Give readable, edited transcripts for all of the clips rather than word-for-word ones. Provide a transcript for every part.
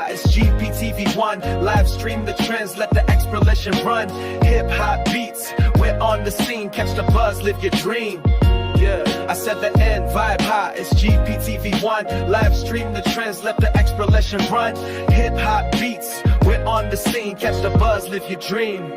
high, it's GPTV1. Live stream the trends, let the explanation run. Hip hop beats, we're on the scene. Catch the buzz, live your dream. Yeah, I said the end, vibe high, it's GPTV1. Live stream the trends, let the explanation run. Hip hop beats, we're on the scene. Catch the buzz, live your dream.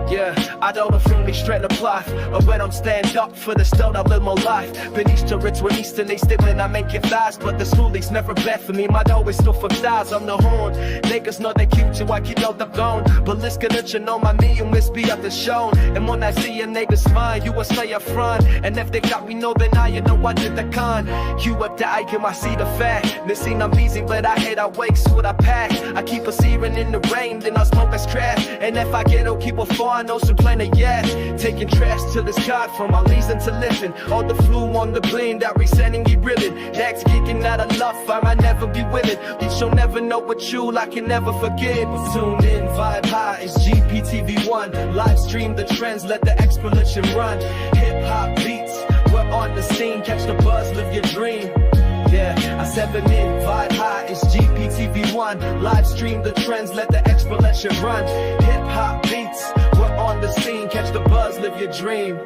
Yeah, I don't feel me straight to plot. Or when I'm stand up for the stone, I live my life. Beneath the rich, when Eastern, they stippling, I make it fast. But the schoolie's never bad for me, my dough is still for thighs. I'm the horn, niggas know they cute you, I keep out the bone. But let's get it, you know my me, you must be up the show. And when I see a nigga smile, you will stay up front. And if they got me, know then I, you know I did the con. You up the icon, I see the fact. This ain't I'm busy, but I hate I wake, so what I pack. I keep a searing in the rain, then I smoke as trash. And if I get, I'll keep a far, I know some planet, yeah. Taking trash to this God from my leasing to living. All the flu on the plane that resending you reeling. Next kicking out of love, I might never be willing. You shall never know what you I can never forgive. Tune in, vibe high, it's GPTV1. Live stream the trends, let the explanation run. Hip hop beats, we're on the scene. Catch the buzz, live your dream. Yeah, I 7 in, vibe high, it's GPTV1. Live stream the trends, let the explanation run. Hip hop beats, we're on the scene. Catch the buzz, live your dream.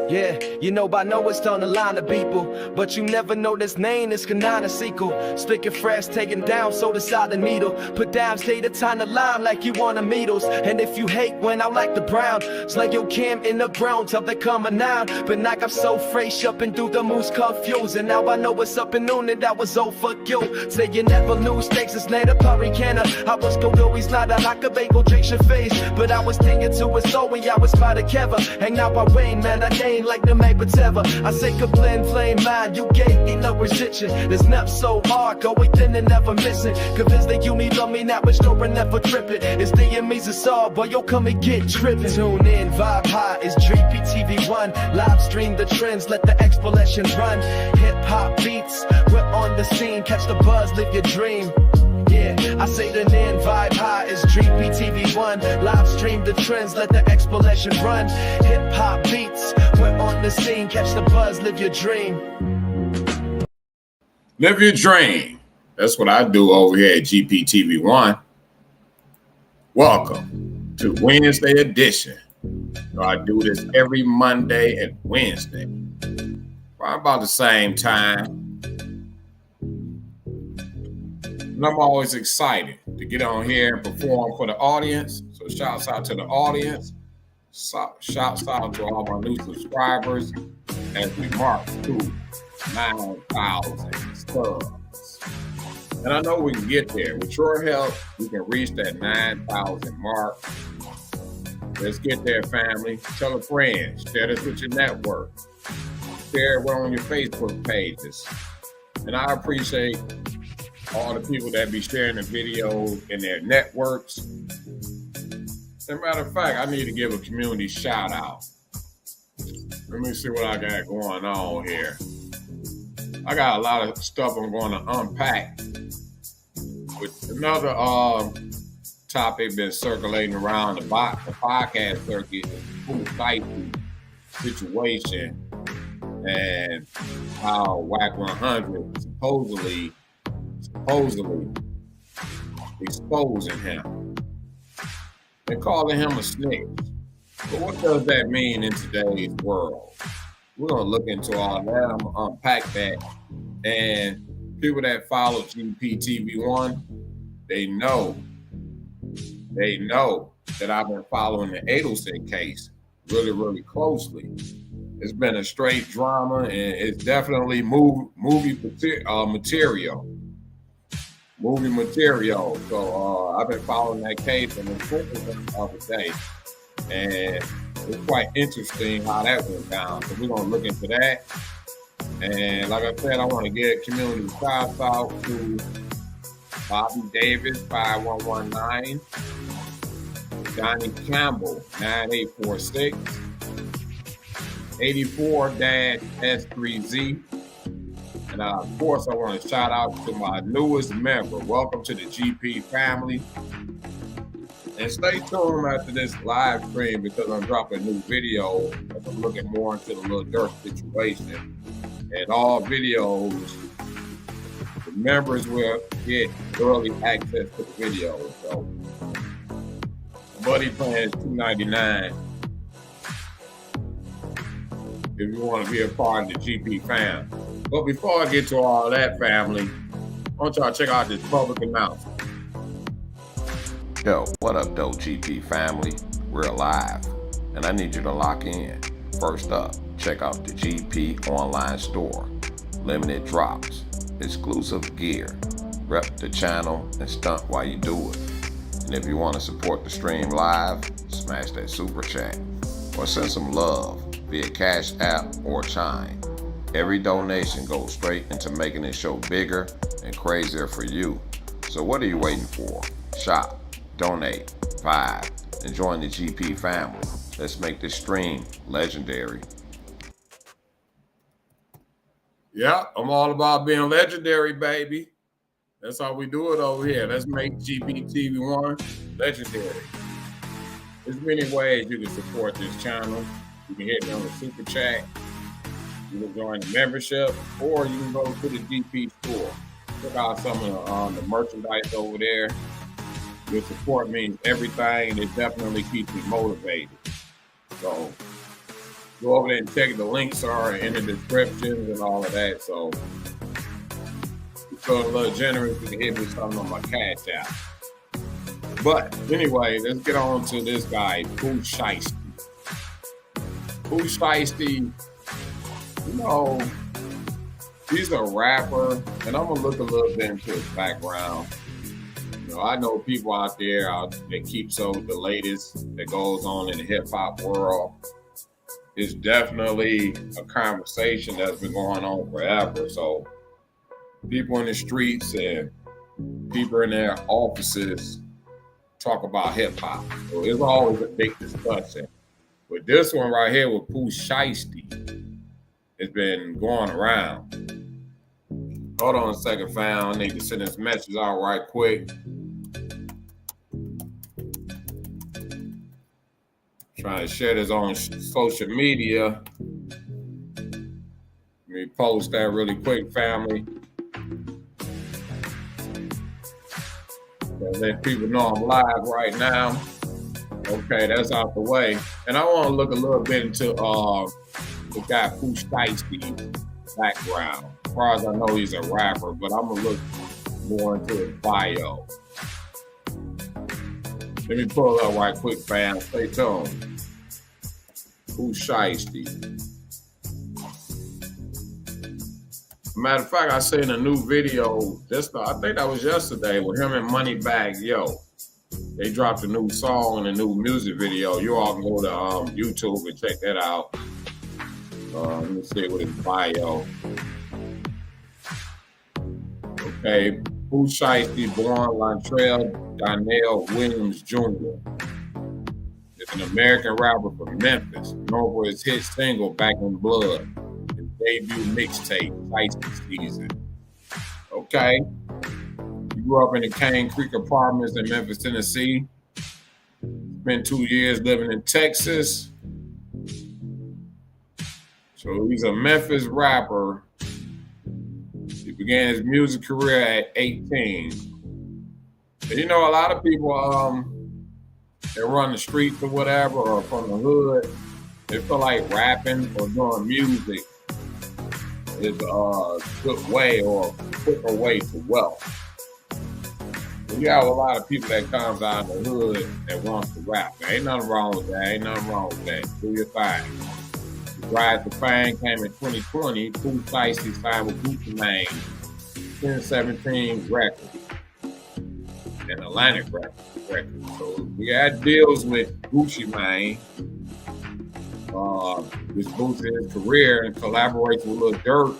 Yeah, you know by now it's on the line of people, but you never know this name is Kanana sequel. Speaking fresh, taken down, so decide the needle. Put down, stay the time to line like you want the needles. And if you hate when I like the brown, it's like your cam in the ground till they come a noun. But like I'm so fresh up and through the moose confused. And now I know what's up and noon and that was all fuck you. Say you never lose, thanks it's native hurricane. I was go always not a like a bagel, drink your face. But I was thinking to it so when I was by the cover. And now I rain, man, I ain't like the make whatever. I say kablim, flame mind, you gave me no resistance. This nap so hard, go within and never missing. Convinced that you need love me now, but store and never tripping. It's the enemies of all, boy, you'll come and get tripping. Tune in, vibe high, it's GPTV1. Live stream the trends, let the explanation run. Hip hop beats, we're on the scene. Catch the buzz, live your dream. Yeah, I say the in, vibe high, it's GPTV1. Live stream the trends, let the explanation run. Hip hop beats, we're on the scene. Catch the buzz, live your dream. Live your dream. That's what I do over here at GPTV1. Welcome to Wednesday edition. I do this every Monday and Wednesday. Right about the same time. And I'm always excited to get on here and perform for the audience. So shouts out to the audience. Shouts out to all my new subscribers as we mark through 9,000 subs. And I know we can get there. With your help, we can reach that 9,000 mark. Let's get there, family. Tell a friend. Share this with your network. Share it on your Facebook pages. And I appreciate all the people that be sharing the videos in their networks. As a matter of fact, I need to give a community shout out. Let me see what I got going on here. I got a lot of stuff I'm going to unpack. With another topic been circulating around the podcast circuit, the Pooh Sheisty situation and how Wack 100 supposedly exposing him and calling him a snitch. But what does that mean in today's world? We're going to look into all that. I'm going to unpack that. And people that follow GPTV1, they know that I've been following the Adelson case really, really closely. It's been a straight drama, and it's definitely movie material. So I've been following that case and the other day, and it's quite interesting how that went down. So we're gonna look into that. And like I said, I want to get community shout out to Bobby Davis 5119, Johnny Campbell 9846, 84-S3Z. And of course, I want to shout out to my newest member. Welcome to the GP family. And stay tuned after this live stream because I'm dropping a new video. I'm looking more into the Lil Durk situation. And all videos, the members will get early access to the video. So, buddy plan is $2.99. If you want to be a part of the GP fam. But before I get to all that, family, I want y'all to check out this public announcement. Yo, what up, though, GP family? We're live, and I need you to lock in. First up, check out the GP online store. Limited drops, exclusive gear. Rep the channel and stunt while you do it. And if you want to support the stream live, smash that super chat or send some love via Cash App or Chime. Every donation goes straight into making this show bigger and crazier for you. So what are you waiting for? Shop, donate, vibe, and join the GP family. Let's make this stream legendary. Yeah, I'm all about being legendary, baby. That's how we do it over here. Let's make GPTVONE legendary. There's many ways you can support this channel. You can hit me on the super chat. You can join the membership, or you can go to the GP store. Check out some of the merchandise over there. Your support means everything, and it definitely keeps me motivated. So go over there and check the links are in the descriptions and all of that. So if you feel a little generous, you can hit me something on my Cash App. But anyway, let's get on to this guy, Pooh Sheisty. Pooh Sheisty, you know, he's a rapper, and I'm gonna look a little bit into his background. You know, I know people out there that keeps up with the latest that goes on in the hip hop world. It's definitely a conversation that's been going on forever. So people in the streets and people in their offices talk about hip hop. So it's always a big discussion. But this one right here with Pooh Sheisty has been going around. Hold on a second, fam. I need to send this message out right quick. Trying to share this on social media. Let me post that really quick, family. Let people know I'm live right now. Okay, that's out the way. And I want to look a little bit into the guy Pooh Sheisty's background. As far as I know, he's a rapper, but I'm going to look more into his bio. Let me pull it up right quick, fam. Stay tuned. Pooh Sheisty. Matter of fact, I seen a new video I think that was yesterday with him and Moneybagg Yo. They dropped a new song and a new music video. You all can go to YouTube and check that out. Let me see what his bio. Okay, Pooh Sheisty, born Latrell Donnell Williams Jr. is an American rapper from Memphis, known for his hit single "Back in Blood," his debut mixtape "Shiesty Season." Okay. Grew up in the Cane Creek Apartments in Memphis, Tennessee. Spent 2 years living in Texas. So he's a Memphis rapper. He began his music career at 18. And you know, a lot of people that run the streets or whatever, or from the hood, they feel like rapping or doing music is a good way or a quicker way to wealth. You have a lot of people that comes out of the hood that wants to rap. There ain't nothing wrong with that. Ain't nothing wrong with that. Do your thing. The Rise to Fame came in 2020. Pooh Sheisty signed with Gucci Mane, 2017 record, and Atlantic record. So we had deals with Gucci Mane, which boosted his career, and collaborated with Lil Durk.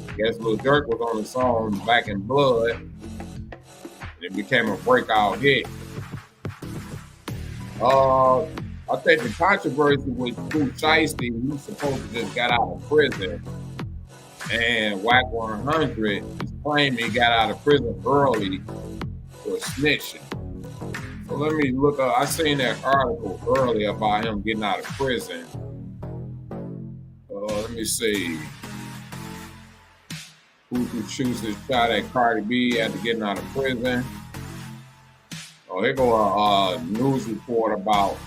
I guess Lil Durk was on the song "Back in Blood." It became a breakout hit. I think the controversy with Pooh Sheisty, he supposed to just got out of prison, and Wack 100 is claiming he got out of prison early for snitching. So let me look up. I seen that article earlier about him getting out of prison. Let me see. Pooh Sheisty shot at Cardi B after getting out of prison. Oh, here go a news report about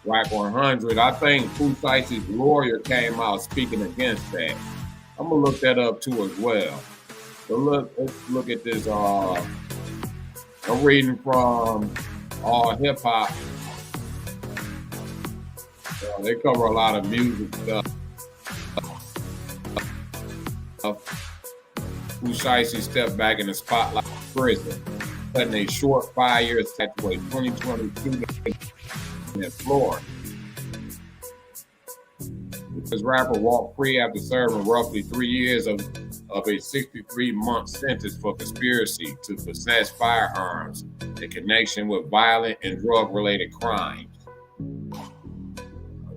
Wack 100. I think Pooh Sheisty's lawyer came out speaking against that. I'm gonna look that up too as well. So let's look at this. I'm reading from Hip Hop. They cover a lot of music stuff. Pooh Sheisty stepped back in the spotlight of prison, cutting a short 5-year sentence to a 2022 in Florida. This rapper walked free after serving roughly 3 years of a 63-month sentence for conspiracy to possess firearms in connection with violent and drug-related crimes.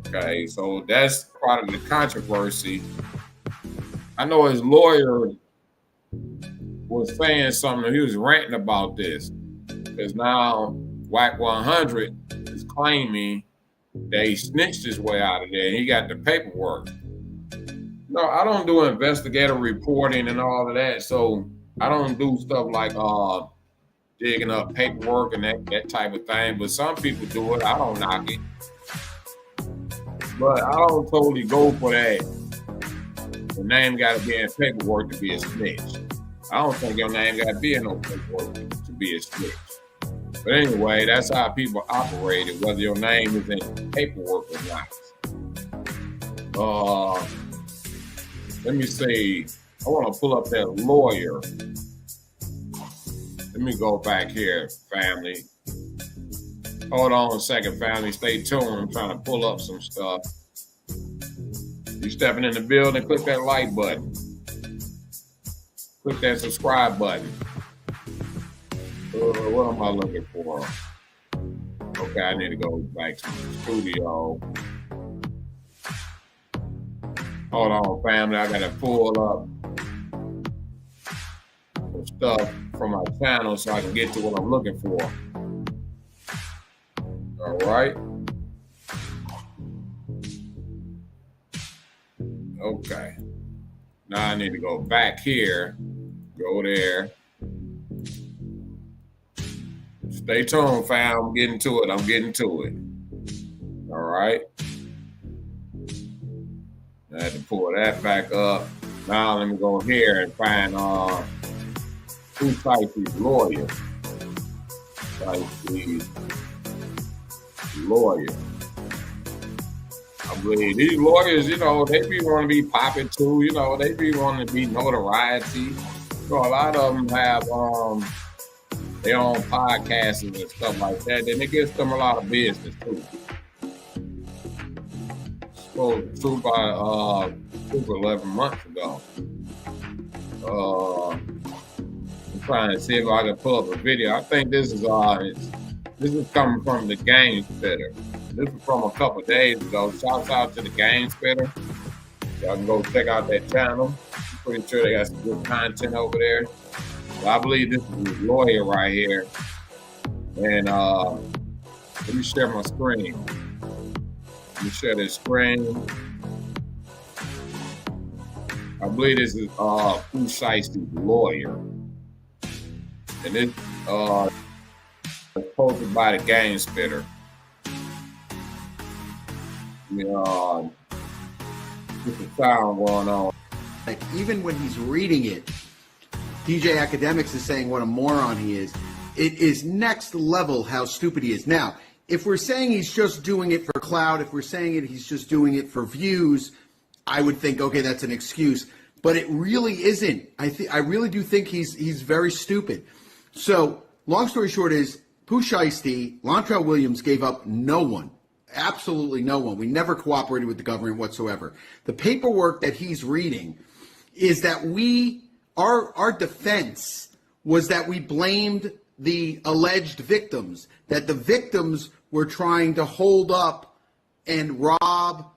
Okay, so that's part of the controversy. I know his lawyer was saying something. He was ranting about this because now Wack 100 is claiming that he snitched his way out of there and he got the paperwork. No, I don't do investigative reporting and all of that, so I don't do stuff like digging up paperwork and that type of thing. But some people do it. I don't knock it. But I don't totally go for that. The name got to be in paperwork to be a snitch. I don't think your name got to be in no paperwork to be a snitch. But anyway, that's how people operated, whether your name is in paperwork or not. Let me see. I want to pull up that lawyer. Let me go back here, family. Hold on a second, family. Stay tuned. I'm trying to pull up some stuff. You stepping in the building, click that like button. Click that subscribe button. What am I looking for? Okay, I need to go back to the studio. Hold on, family. I gotta pull up some stuff from my channel so I can get to what I'm looking for. All right. Okay. Now I need to go back here. Go there. Stay tuned, fam. I'm getting to it. All right. I had to pull that back up. Now let me go here and find Pooh Sheisty's lawyer. Sheisty's lawyer. I believe these lawyers, they be wanting to be popping too. They be wanting to be notoriety. A lot of them have their own podcasts and stuff like that. Then it gets them a lot of business too. Spoke true by 11 months ago. I'm trying to see if I can pull up a video. I think this is coming from the Game Spitter. This is from a couple of days ago. Shouts out to the Game Spitter. Y'all can go check out that channel. I'm pretty sure they got some good content over there. So I believe this is his lawyer right here. And let me share my screen. Let me share this screen. I believe this is Pooh Sheisty's lawyer. And this is posted by the Game Spitter. There's a sound going on. Like, even when he's reading it, DJ Academics is saying what a moron he is. It is next level how stupid he is. Now, if we're saying he's just doing it for clout, if we're saying he's just doing it for views, I would think, okay, that's an excuse. But it really isn't. I really do think he's very stupid. So, long story short is, Pooh Sheisty, Lontrell Williams gave up no one. Absolutely no one. We never cooperated with the government whatsoever. The paperwork that he's reading is that our defense was that we blamed the alleged victims, that the victims were trying to hold up and rob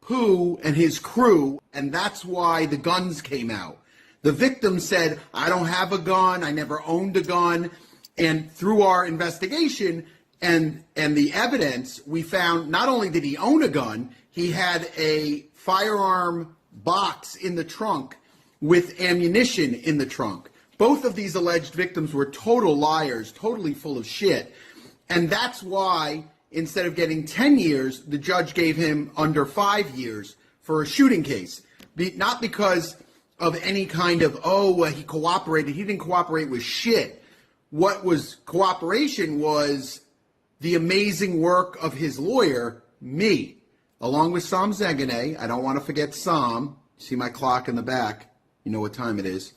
Pooh and his crew, and that's why the guns came out. The victim said, I don't have a gun, I never owned a gun, and through our investigation and the evidence, we found not only did he own a gun, he had a firearm box in the trunk with ammunition in the trunk. Both of these alleged victims were total liars, totally full of shit. And that's why instead of getting 10 years, the judge gave him under 5 years for a shooting case. Not because of any kind of, he cooperated. He didn't cooperate with shit. What was cooperation was the amazing work of his lawyer, me, along with Sam Zegane. I don't want to forget Sam. See my clock in the back. You know what time it is.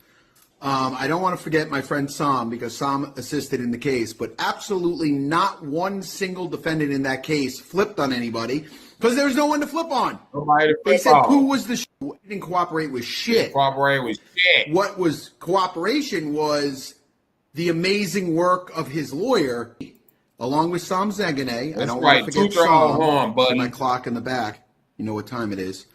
I don't want to forget my friend Sam, because Sam assisted in the case, but absolutely not one single defendant in that case flipped on anybody, because there was no one to flip on. They said Pooh was the didn't cooperate with shit. Cooperate with shit. What was cooperation was the amazing work of his lawyer, along with Sam Zegane. I don't want to forget Sam. See my clock in the back. You know what time it is.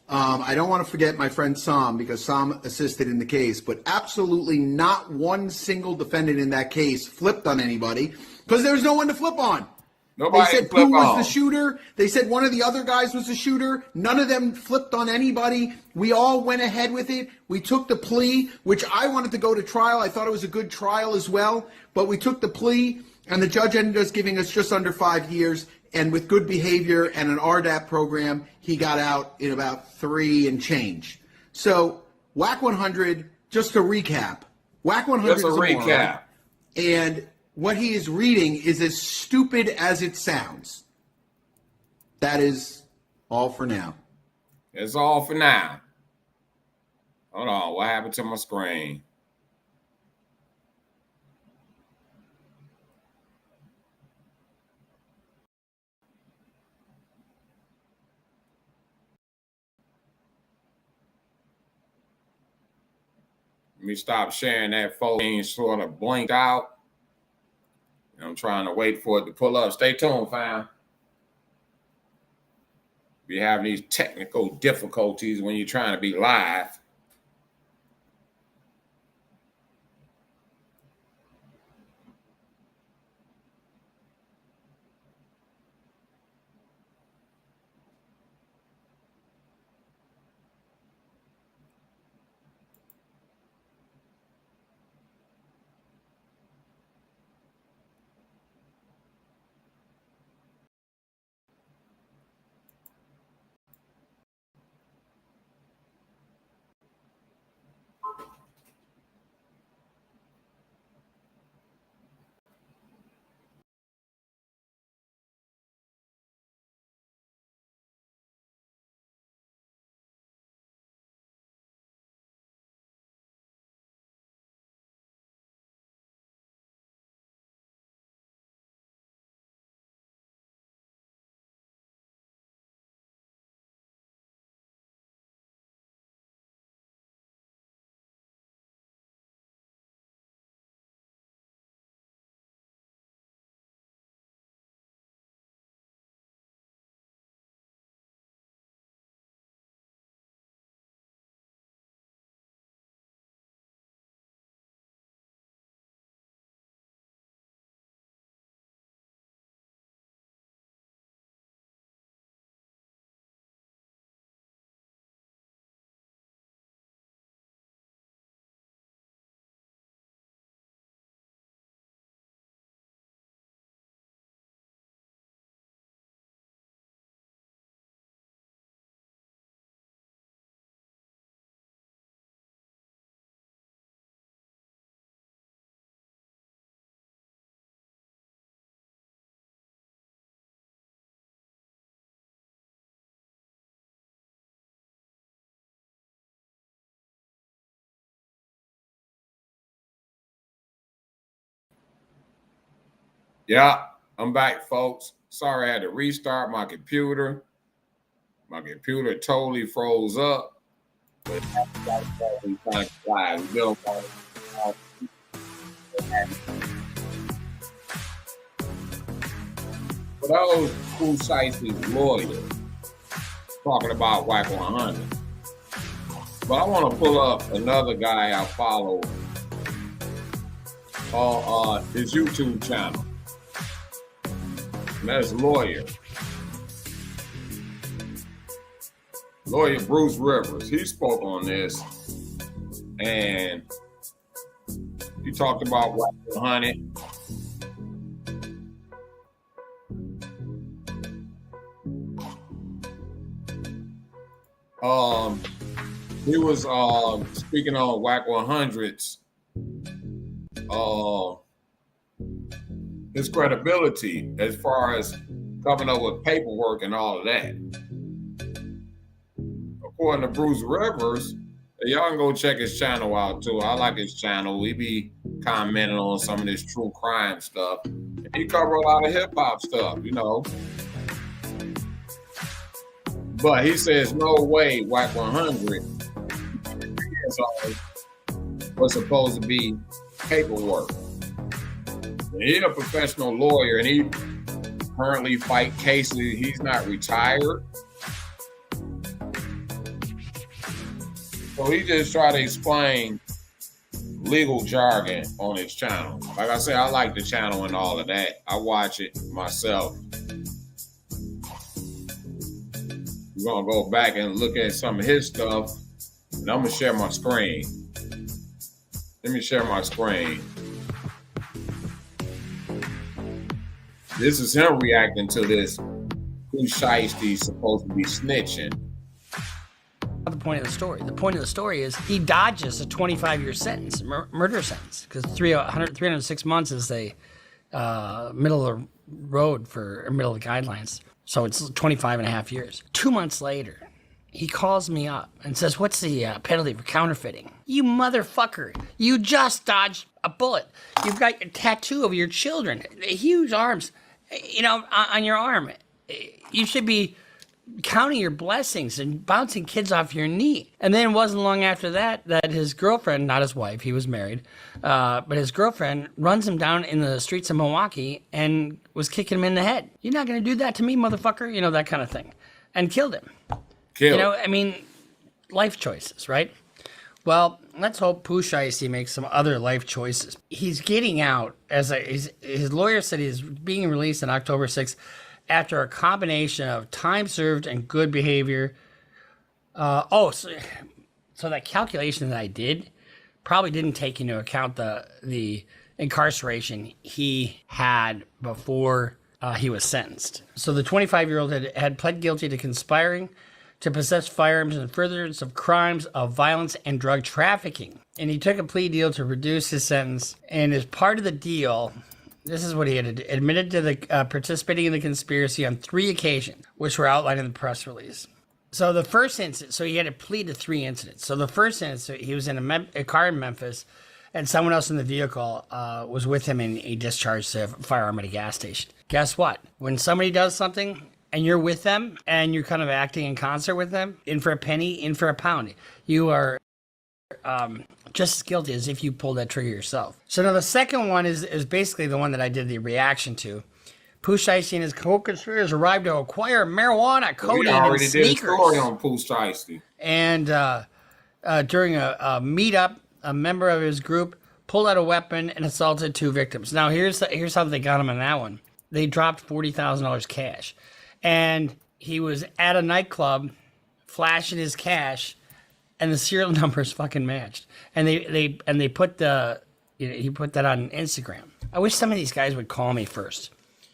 I don't want to forget my friend Sam, because Sam assisted in the case, but absolutely not one single defendant in that case flipped on anybody, because there was no one to flip on. They said Pooh was the shooter. They said one of the other guys was the shooter. None of them flipped on anybody. We all went ahead with it. We took the plea, which I wanted to go to trial. I thought it was a good trial as well, but we took the plea, and the judge ended up giving us just under 5 years. And with good behavior and an RDAP program, he got out in about 3 and change. So Wack 100, just to recap, Wack 100 is a recap. And what he is reading is as stupid as it sounds. That is all for now. That's all for now. Hold on, what happened to my screen? Let me stop sharing that photo. Sort of blinked out. I'm trying to wait for it to pull up. Stay tuned, fam. We have these technical difficulties when you're trying to be live. Yeah, I'm back, folks. Sorry, I had to restart my computer. My computer totally froze up. But for those Pooh Sheisty's lawyers talking about Wack 100. But I want to pull up another guy I follow on his YouTube channel. And that's lawyer. lawyer Bruce Rivers, he spoke on this, and he talked about Wack 100. He was speaking on Wack 100's his credibility as far as coming up with paperwork and all of that. According to Bruce Rivers, y'all can go check his channel out too. I like his channel. We be commenting on some of this true crime stuff. And he cover a lot of hip hop stuff, you know. But he says no way Wack 100 was supposed to be paperwork. He's a professional lawyer and he currently fight cases. He's not retired. So he just tried to explain legal jargon on his channel. Like I said, I like the channel and all of that. I watch it myself. We're gonna go back and look at some of his stuff, and I'm gonna share my screen. Let me share my screen. This is him reacting to this. Pooh Sheisty supposed to be snitching. The point of the story. The point of the story is he dodges a 25-year sentence, murder sentence, because 306 months is the middle of the road for middle of the guidelines. So it's 25 and a half years. 2 months later, he calls me up and says, what's the penalty for counterfeiting? You motherfucker, you just dodged a bullet. You've got a tattoo of your children, huge arms, you know, on your arm. You should be counting your blessings and bouncing kids off your knee. And then it wasn't long after that his girlfriend, not his wife, he was married, but his girlfriend runs him down in the streets of Milwaukee and was kicking him in the head. You're not going to do that to me, motherfucker, you know, that kind of thing. And killed him. You know, I mean, life choices, right? Well, let's hope Pooh Sheisty makes some other life choices. He's getting out, his lawyer said he's being released on October 6th, after a combination of time served and good behavior. So that calculation that I did probably didn't take into account the incarceration he had before he was sentenced. So the 25-year-old had pled guilty to conspiring to possess firearms in furtherance of crimes of violence and drug trafficking. And he took a plea deal to reduce his sentence. And as part of the deal, this is what he had admitted to the participating in the conspiracy on 3 occasions, which were outlined in the press release. So the first incident, so he had to plead to 3 incidents. So the first incident, he was in a car in Memphis, and someone else in the vehicle was with him, and he discharged a firearm at a gas station. Guess what? When somebody does something and you're with them and you're kind of acting in concert with them, in for a penny, in for a pound, you are just as guilty as if you pulled that trigger yourself. So now the second one is basically the one that I did the reaction to. Pooh Sheisty and his co-conspirators arrived to acquire marijuana, codeine, and sneakers. We already did a story on Pooh Sheisty. And during a meetup, a member of his group pulled out a weapon and assaulted 2 victims. Now here's how they got him on that one. They dropped $40,000 cash, and he was at a nightclub flashing his cash, and the serial numbers fucking matched. And they put he put that on Instagram. I wish some of these guys would call me first.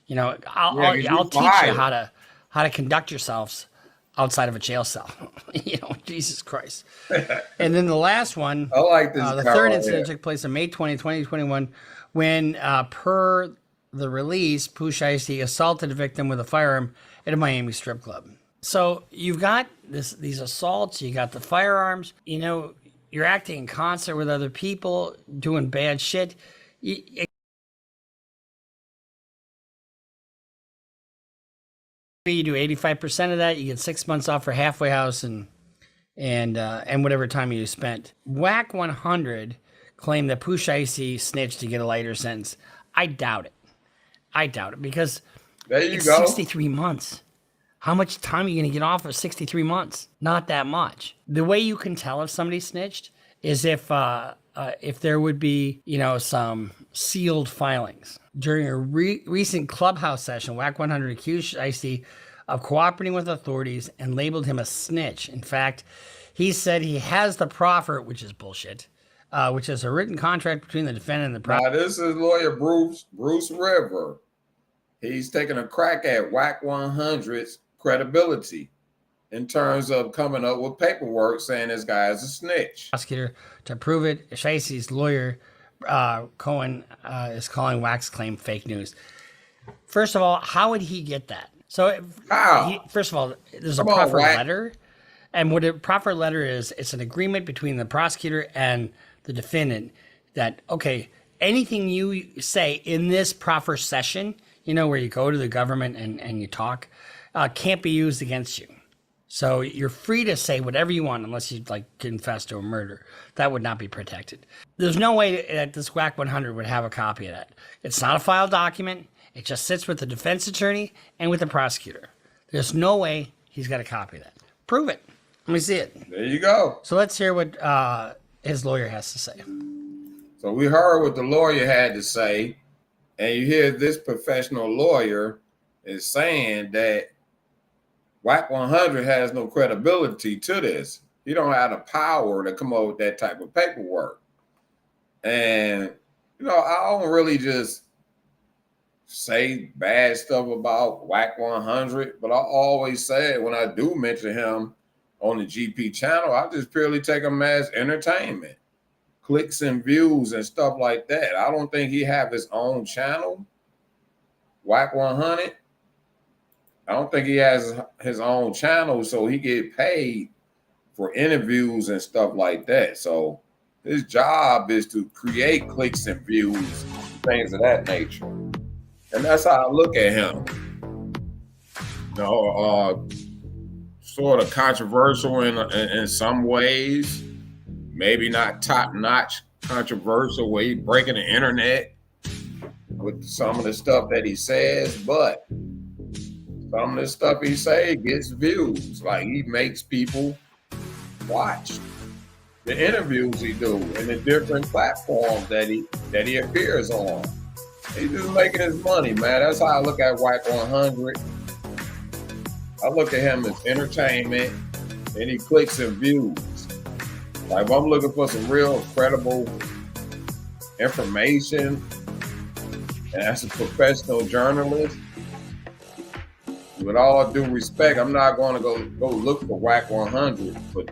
You know, I'll teach you how to conduct yourselves outside of a jail cell. You know, Jesus Christ. And then the last one, I like this. The third incident took place on May 20, 2021, when per the release, Pooh Sheisty assaulted a victim with a firearm at a Miami strip club. So you've got these assaults, you got the firearms, you know, you're acting in concert with other people, doing bad shit. You do 85% of that, you get 6 months off for halfway house and whatever time you spent. Wack 100 claimed that Pooh Sheisty snitched to get a lighter sentence. I doubt it. Because it's 63 months. How much time are you going to get off for 63 months? Not that much. The way you can tell if somebody snitched is if there would be, you know, some sealed filings. During a recent Clubhouse session, Wack 100 accused Shiesty of cooperating with authorities and labeled him a snitch. In fact, he said he has the proffer, which is bullshit, which is a written contract between the defendant and the prosecutor. Now, this is lawyer Bruce River. He's taking a crack at Wack 100's credibility in terms of coming up with paperwork saying this guy is a snitch. Prosecutor to prove it. Shiesty's lawyer, Cohen, is calling Wack's claim fake news. First of all, how would he get that? So, first of all, there's a proffer letter. And what a proffer letter is, it's an agreement between the prosecutor and the defendant that, okay, anything you say in this proffer session, you know, where you go to the government and you talk, can't be used against you. So you're free to say whatever you want unless you like confess to a murder. That would not be protected. There's no way that this Wack 100 would have a copy of that. It's not a file document. It just sits with the defense attorney and with the prosecutor. There's no way he's got a copy of that. Prove it. Let me see it. There you go. So let's hear what his lawyer has to say. So we heard what the lawyer had to say, and you hear this professional lawyer is saying that Wack 100 has no credibility to this. He don't have the power to come up with that type of paperwork. And, you know, I don't really just say bad stuff about Wack 100, but I always say when I do mention him on the GP channel, I just purely take him as entertainment, clicks and views and stuff like that. I don't think he have his own channel, Wack 100. I don't think he has his own channel, so he get paid for interviews and stuff like that. So his job is to create clicks and views, things of that nature. And that's how I look at him. You know, sort of controversial in some ways, maybe not top-notch controversial where he breaking the internet with some of the stuff that he says, but some of the stuff he say gets views. Like he makes people watch the interviews he do and the different platforms that he appears on. He's just making his money, man. That's how I look at Wack 100. I look at him as entertainment, and he clicks and views. Like if I'm looking for some real credible information, and as a professional journalist, with all due respect, I'm not going to go look for Wack 100 for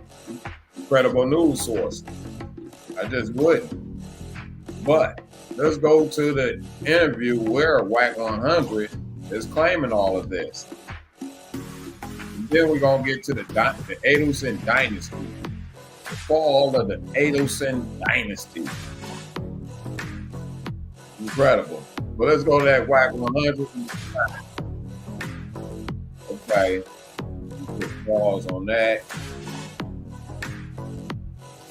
credible news sources. I just wouldn't. But let's go to the interview where Wack 100 is claiming all of this. And then we're going to get to the Adelson Dynasty, the fall of the Adelson Dynasty. Incredible. But let's go to that Wack 100. Okay, put pause on that.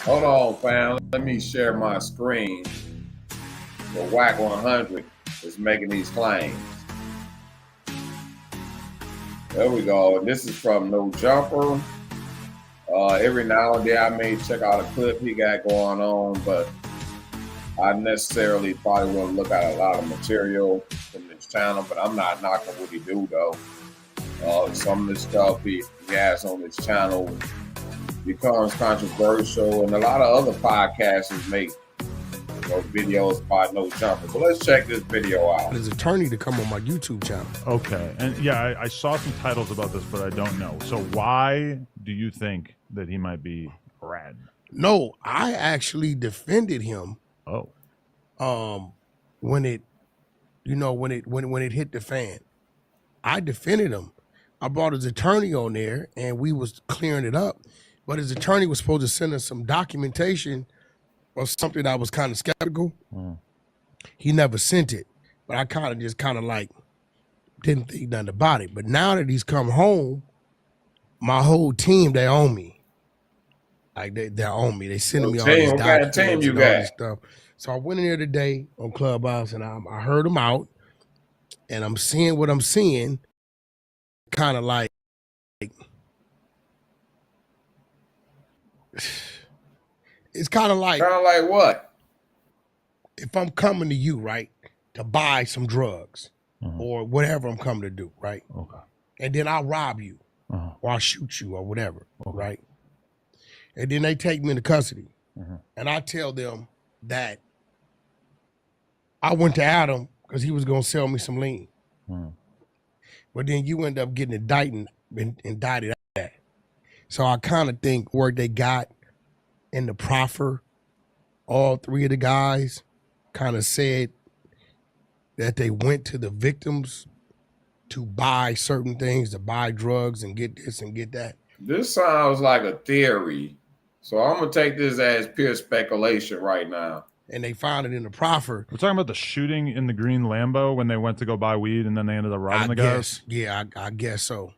Hold on, fam. Let me share my screen. So Wack 100 is making these claims. There we go. This is from No Jumper. Every now and then I may check out a clip he got going on, but I necessarily probably wouldn't look at a lot of material from this channel, but I'm not knocking what he do though. Some of the stuff he has on his channel becomes controversial, and a lot of other podcasters make videos about No Jumper. So let's check this video out. His attorney to come on my YouTube channel. Okay, and yeah, I saw some titles about this, but I don't know. So why do you think that he might be rad? No, I actually defended him. Oh, when it hit the fan, I defended him. I brought his attorney on there and we was clearing it up, but his attorney was supposed to send us some documentation of something I was kind of skeptical. He never sent it, but I kind of like didn't think nothing about it. But now that he's come home, my whole team, they own me. Like they're on me. They sending me all these documents and all this stuff. So I went in there today on Clubhouse and I heard him out, and I'm seeing what I'm seeing. Kind of like it's kind of like what? If I'm coming to you, right, to buy some drugs or whatever I'm coming to do, right? okay. and then I'll rob you or I'll shoot you or whatever, right? And then they take me into custody. And I tell them that I went to Adam because he was going to sell me some lean. But then you end up getting indicted out of that. So I kind of think where they got in the proffer, all three of the guys kind of said that they went to the victims to buy certain things, to buy drugs and get this and get that. This sounds like a theory. So I'm going to take this as pure speculation right now. And they found it in the proffer. We're talking about the shooting in the green Lambo when they went to go buy weed and then they ended up robbing the guys? Yeah, I guess so.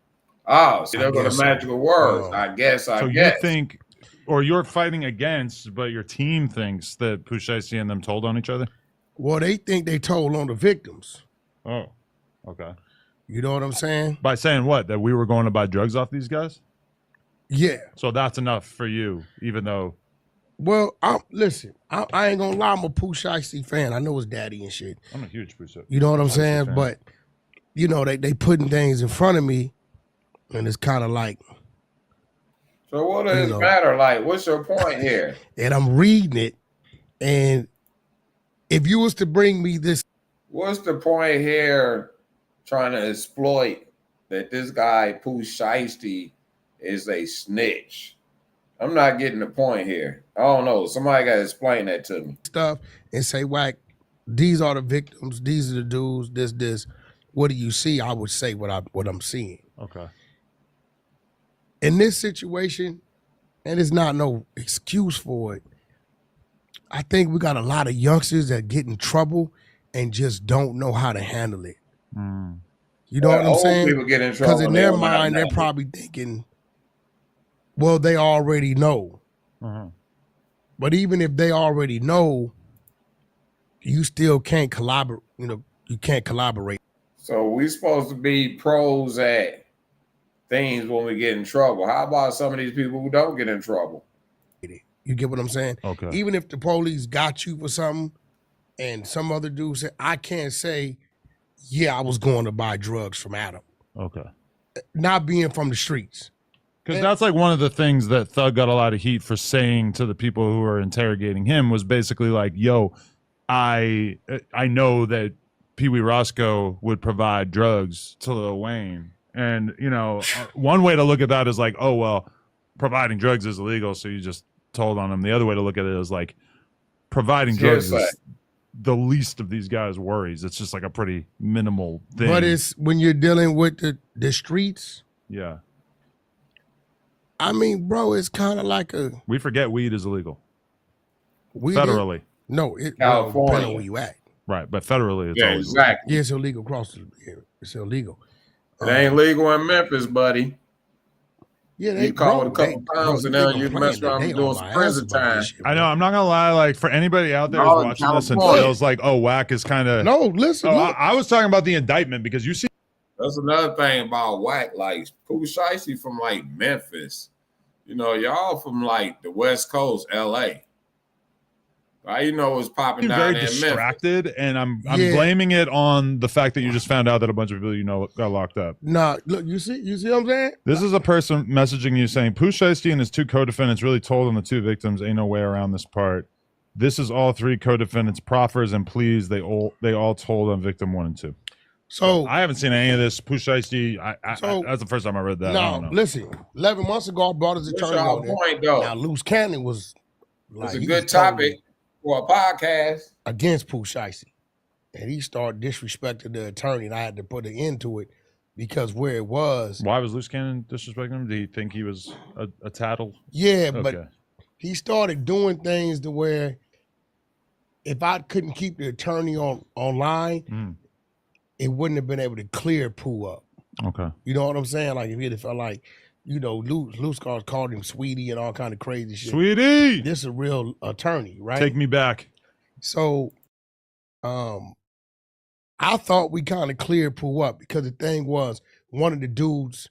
Oh, see, those are the magical words. I guess. So you think, or you're fighting against, but your team thinks that Pooh Sheisty and them told on each other? Well, they think they told on the victims. Oh, okay. You know what I'm saying? By saying what? That we were going to buy drugs off these guys? Yeah. So that's enough for you, even though... Well, listen, I ain't gonna lie, I'm a Pooh Sheisty fan. I know his daddy and shit. I'm a huge Pooh Sheisty. You know what I'm saying? Fan. But, you know, they putting things in front of me, and it's kind of like... So what does it matter? Like, what's your point here? And I'm reading it, and if you was to bring me this... What's the point here trying to exploit that this guy, Pooh Sheisty, is a snitch? I'm not getting the point here. I don't know. Somebody got to explain that to me. Stuff and say, Wack, these are the victims. These are the dudes. This. What do you see? I would say what I'm seeing. Okay. In this situation, and it's not no excuse for it, I think we got a lot of youngsters that get in trouble and just don't know how to handle it. You know what I'm saying? People get in trouble because in their mind, they're probably thinking, well, they already know. But even if they already know, you still can't collaborate. You know, you can't collaborate. So we supposed to be pros at things when we get in trouble. How about some of these people who don't get in trouble? You get what I'm saying? Okay. Even if the police got you for something and some other dude said, I can't say, yeah, I was going to buy drugs from Adam. Okay. Not being from the streets. Because that's like one of the things that Thug got a lot of heat for saying to the people who were interrogating him was basically like, yo, I know that Pee Wee Roscoe would provide drugs to Lil Wayne. And, you know, one way to look at that is like, oh, well, providing drugs is illegal, so you just told on him. The other way to look at it is like providing drugs is the least of these guys' worries. It's just like a pretty minimal thing. But it's when you're dealing with the streets. Yeah. I mean, bro, it's kind of like a... We forget weed is illegal. Federally. No, California. Depending on where you at. Right, but federally it's always exactly. Yeah, it's illegal across the... It's illegal. It ain't legal in Memphis, buddy. Yeah, they you caught with a couple pounds and now you mess around and doing some prison time. I know. I'm not gonna lie. Like for anybody out there who's watching this and feels like, oh, Wack is kind of no. Listen, I was talking about the indictment because you see. That's another thing about Wack. Like Pooh Sheisty from like Memphis. You know, y'all from like the West Coast, L.A. You know what's popping down very there in distracted, Memphis. and I'm blaming it on the fact that you just found out that a bunch of people you know got locked up. Nah, look, you see what I'm saying? This is a person messaging you saying Pooh Sheisty and his two co-defendants really told on the two victims. Ain't no way around this part. This is all three co-defendants' proffers and pleas. They all told on victim 1 and 2. So I haven't seen any of this. Pooh Sheisty, that's the first time I read that. No, listen. 11 months ago, I brought his attorney on there. Point, though? Now, Loose Cannon was like, it's a good topic for a podcast against Pooh Sheisty, and he started disrespecting the attorney, and I had to put an end to it because where it was. Why was Loose Cannon disrespecting him? Did he think he was a tattle? Yeah, okay. But he started doing things to where if I couldn't keep the attorney online, it wouldn't have been able to clear Pooh up. Okay. You know what I'm saying? Like if he'd have felt like, you know, Loose called him Sweetie and all kind of crazy shit. Sweetie! This is a real attorney, right? Take me back. So, I thought we kind of cleared Pooh up because the thing was, one of the dudes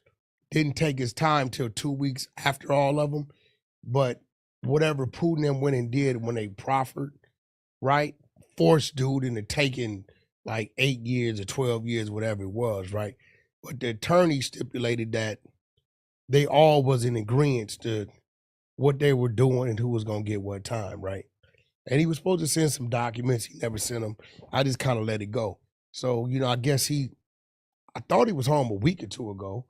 didn't take his time till 2 weeks after all of them, but whatever Pooh and them went and did when they proffered, right, forced dude into taking like 8 years or 12 years, whatever it was, right? but the attorney stipulated that they all was in agreement to what they were doing and who was gonna get what time, right? And he was supposed to send some documents. He never sent them. I just kind of let it go. So, you know, I guess I thought he was home a week or two ago,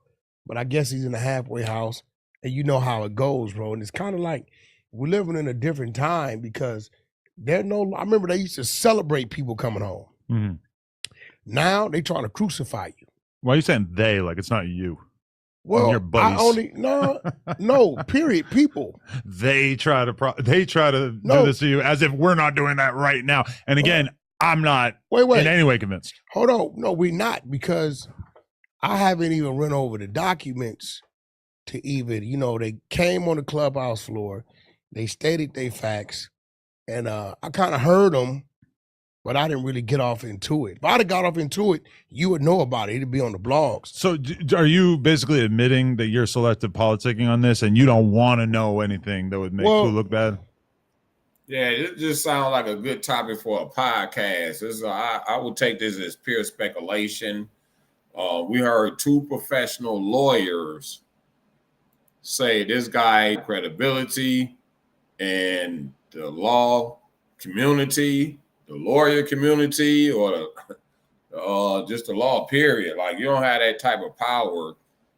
but I guess he's in the halfway house. And you know how it goes, bro. And it's kind of like we're living in a different time because I remember they used to celebrate people coming home. Mm-hmm. Now they trying to crucify you. Why are you saying they? Like it's not you. Well, your buddies. no, period. People. They try to do this to you as if we're not doing that right now. And again, I'm not in any way convinced. Hold on. No, we're not, because I haven't even run over the documents to even, you know, they came on the clubhouse floor, they stated their facts, and I kind of heard them, but I didn't really get off into it. If I'd have got off into it, you would know about it. It'd be on the blogs. So are you basically admitting that you're selective politicking on this and you don't want to know anything that would make Pooh look bad? Yeah, it just sounds like a good topic for a podcast. I would take this as pure speculation. We heard two professional lawyers say this guy credibility and the law community, the lawyer community, or just the law period. Like, you don't have that type of power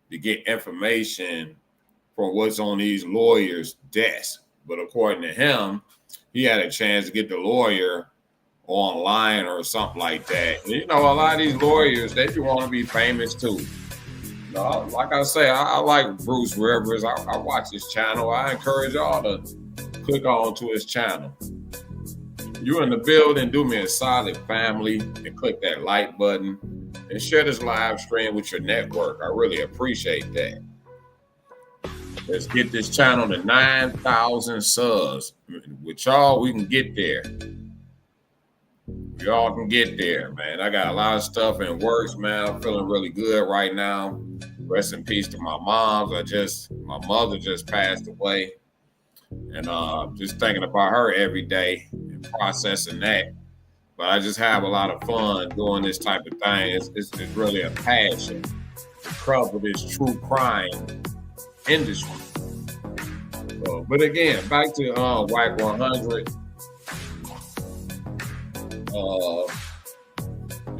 to get information from what's on these lawyers' desks. But according to him, he had a chance to get the lawyer online or something like that. And, you know, a lot of these lawyers, they do want to be famous too. You know, like I say, I like Bruce Rivers. I watch his channel. I encourage y'all to click on to his channel. You in the building, do me a solid, family, and click that like button and share this live stream with your network. I really appreciate that. Let's get this channel to 9,000 subs. With y'all, we can get there. We all can get there, man. I got a lot of stuff in works, man. I'm feeling really good right now. Rest in peace to my moms. My mother just passed away. And just thinking about her every day and processing that. But I just have a lot of fun doing this type of thing. It's really a passion to cover this true crime industry. So, but again, back to Wack 100.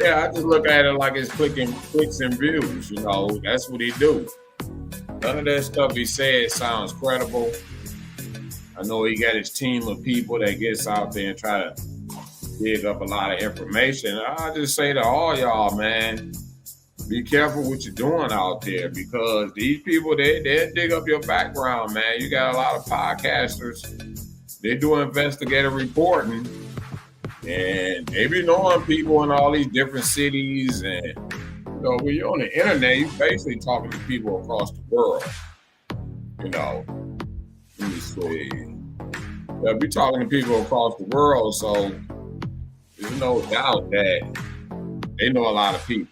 Yeah, I just look at it like it's clicks and views. You know, that's what he do. None of that stuff he said sounds credible. I know he got his team of people that gets out there and try to dig up a lot of information. I just say to all y'all, man, be careful what you're doing out there, because these people, they dig up your background, man. You got a lot of podcasters. They do investigative reporting, and they be knowing people in all these different cities. And, you know, when you're on the internet, you're basically talking to people across the world. You know, let me see. They'll be talking to people across the world, so there's no doubt that they know a lot of people.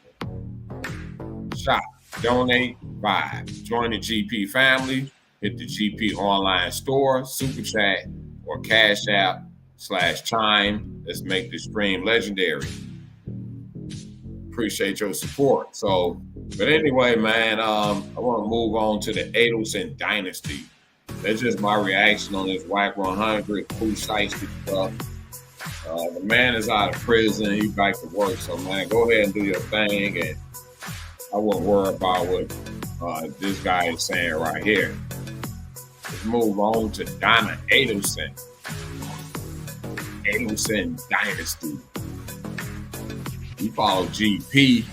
Shop, donate, vibe. Join the GP family. Hit the GP online store, super chat, or cash app /chime. Let's make this stream legendary. Appreciate your support. So, but anyway, man, I want to move on to the Adelson Dynasty. That's just my reaction on this Wack 100 Pooh Sheisty stuff. The man is out of prison. He's back to work. So, man, go ahead and do your thing. And I wouldn't worry about what this guy is saying right here. Let's move on to Donna Adelson. Adelson Dynasty. You follow GP.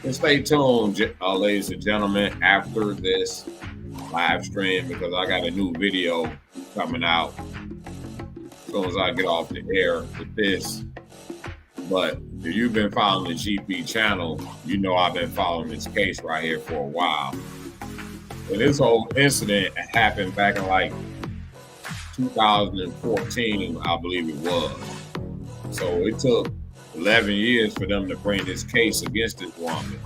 And stay tuned, ladies and gentlemen, after this live stream, because I got a new video coming out as soon as I get off the air with this. But if you've been following the GP channel, you know I've been following this case right here for a while. And this whole incident happened back in like 2014, I believe it was. So it took 11 years for them to bring this case against this woman.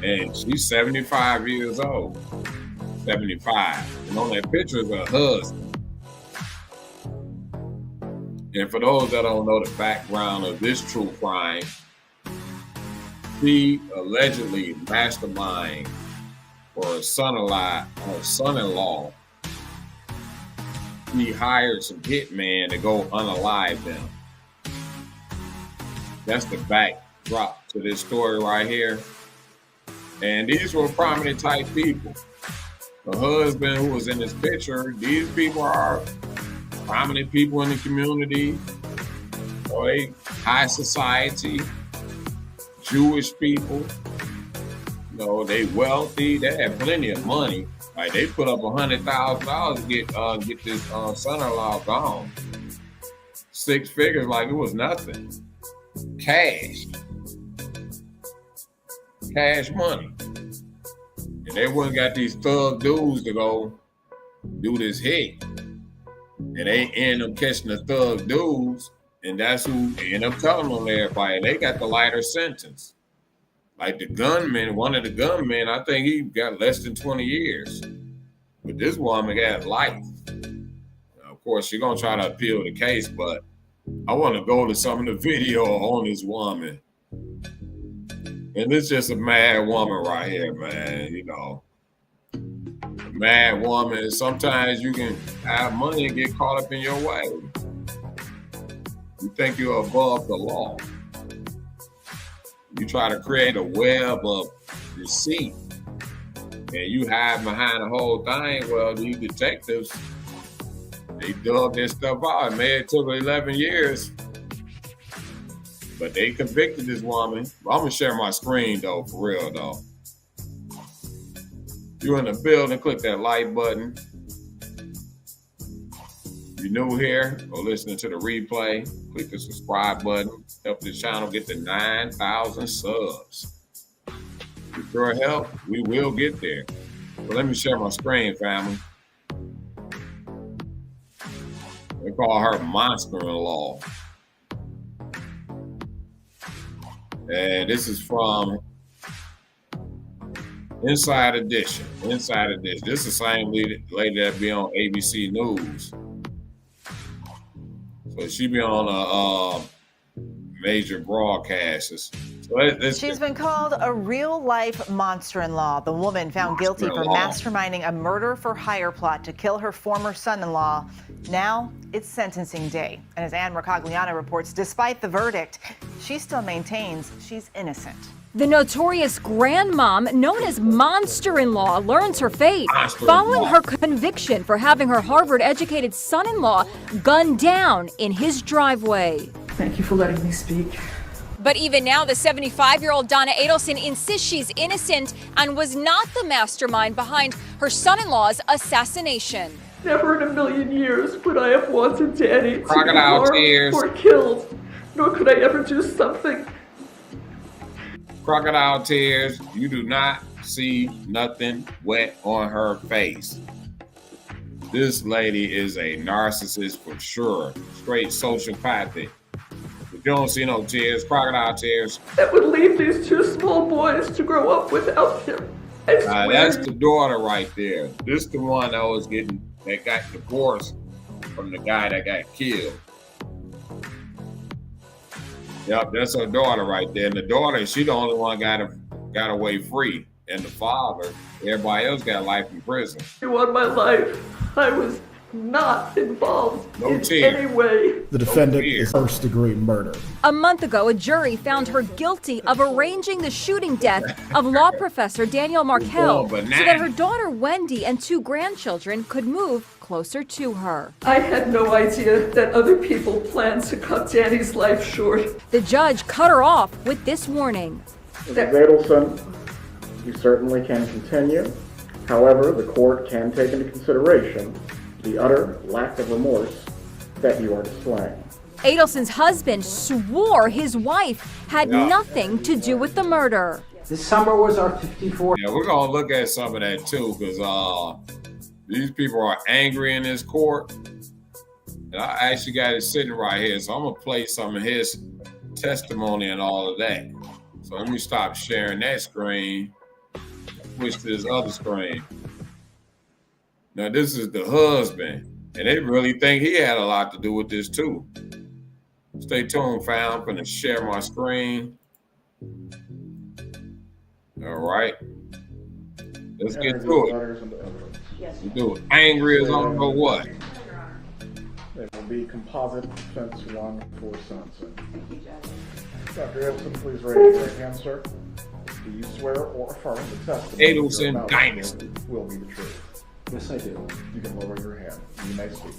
And she's 75 years old. 75. And on that picture is her husband. And for those that don't know the background of this true crime, She allegedly masterminded for her son-in-law. He hired some hitmen to go unalive them. That's the backdrop to this story right here. And these were prominent type people. The husband who was in this picture, these people are prominent people in the community, or high society, Jewish people. You know, they wealthy, they have plenty of money. Like they put up $100,000 to get this son-in-law gone. 6 figures like it was nothing. Cash money. And they wouldn't got these thug dudes to go do this hit. And they end up catching the thug dudes, and that's who end up telling on everybody. They got the lighter sentence. Like the gunman, one of the gunmen, I think he got less than 20 years. But this woman got life. Now, of course, she's gonna try to appeal the case, but I want to go to some of the video on this woman. And it's just a mad woman right here, man. You know, a mad woman. Sometimes you can have money and get caught up in your way. You think you're above the law. You try to create a web of deceit, and you hide behind the whole thing. Well, these detectives, they dug this stuff out. It took 11 years. But they convicted this woman. I'm gonna share my screen though, for real though. You're in the building, click that like button. If you're new here or listening to the replay, click the subscribe button. Help the channel get to 9,000 subs. With your help, we will get there. But let me share my screen, family. They call her monster-in-law. And this is from Inside Edition. This is the same lady that be on ABC News. So she be on major broadcasters. So she's been called a real-life monster-in-law. The woman found guilty for masterminding a murder-for-hire plot to kill her former son-in-law. Now it's sentencing day. And as Ann Mercogliano reports, despite the verdict, she still maintains she's innocent. The notorious grandmom, known as Monster-in-Law, learns her fate following her conviction for having her Harvard-educated son-in-law gunned down in his driveway. Thank you for letting me speak. But even now, the 75-year-old Donna Adelson insists she's innocent and was not the mastermind behind her son-in-law's assassination. Never in a million years would I have wanted Danny to be harmed or killed, nor could I ever do something. Crocodile tears. You do not see nothing wet on her face. This lady is a narcissist for sure. Straight sociopathic. If you don't see no tears, crocodile tears. That would leave these 2 small boys to grow up without him. I swear. That's the daughter right there. This the one that got divorced from the guy that got killed. Yep, that's her daughter right there. And the daughter, she the only one got away free. And the father, everybody else got life in prison. You on my life. I was not involved in any way. The defendant is first-degree murder. A month ago, a jury found her guilty of arranging the shooting death of law professor Daniel Markel so that her daughter Wendy and 2 grandchildren could move closer to her. I had no idea that other people planned to cut Danny's life short. The judge cut her off with this warning. Mrs. Adelson, you certainly can continue. However, the court can take into consideration the utter lack of remorse that you are displaying. Adelson's husband swore his wife had nothing to do with the murder. This summer was our 54th. Yeah, we're gonna look at some of that too, because these people are angry in this court. And I actually got it sitting right here, so I'm gonna play some of his testimony and all of that. So let me stop sharing that screen, switch to this other screen. Now this is the husband, and they really think he had a lot to do with this too. Stay tuned, fam. I'm gonna share my screen. All right. Let's get to it. You do it. Angry as I don't know what. It will be composite offense 1 for sentencing. Dr. Adelson, please raise your right hand, sir. Do you swear or affirm the testimony Adelson Dynasty will be the truth? Yes, I do. You can lower your hand. You may speak.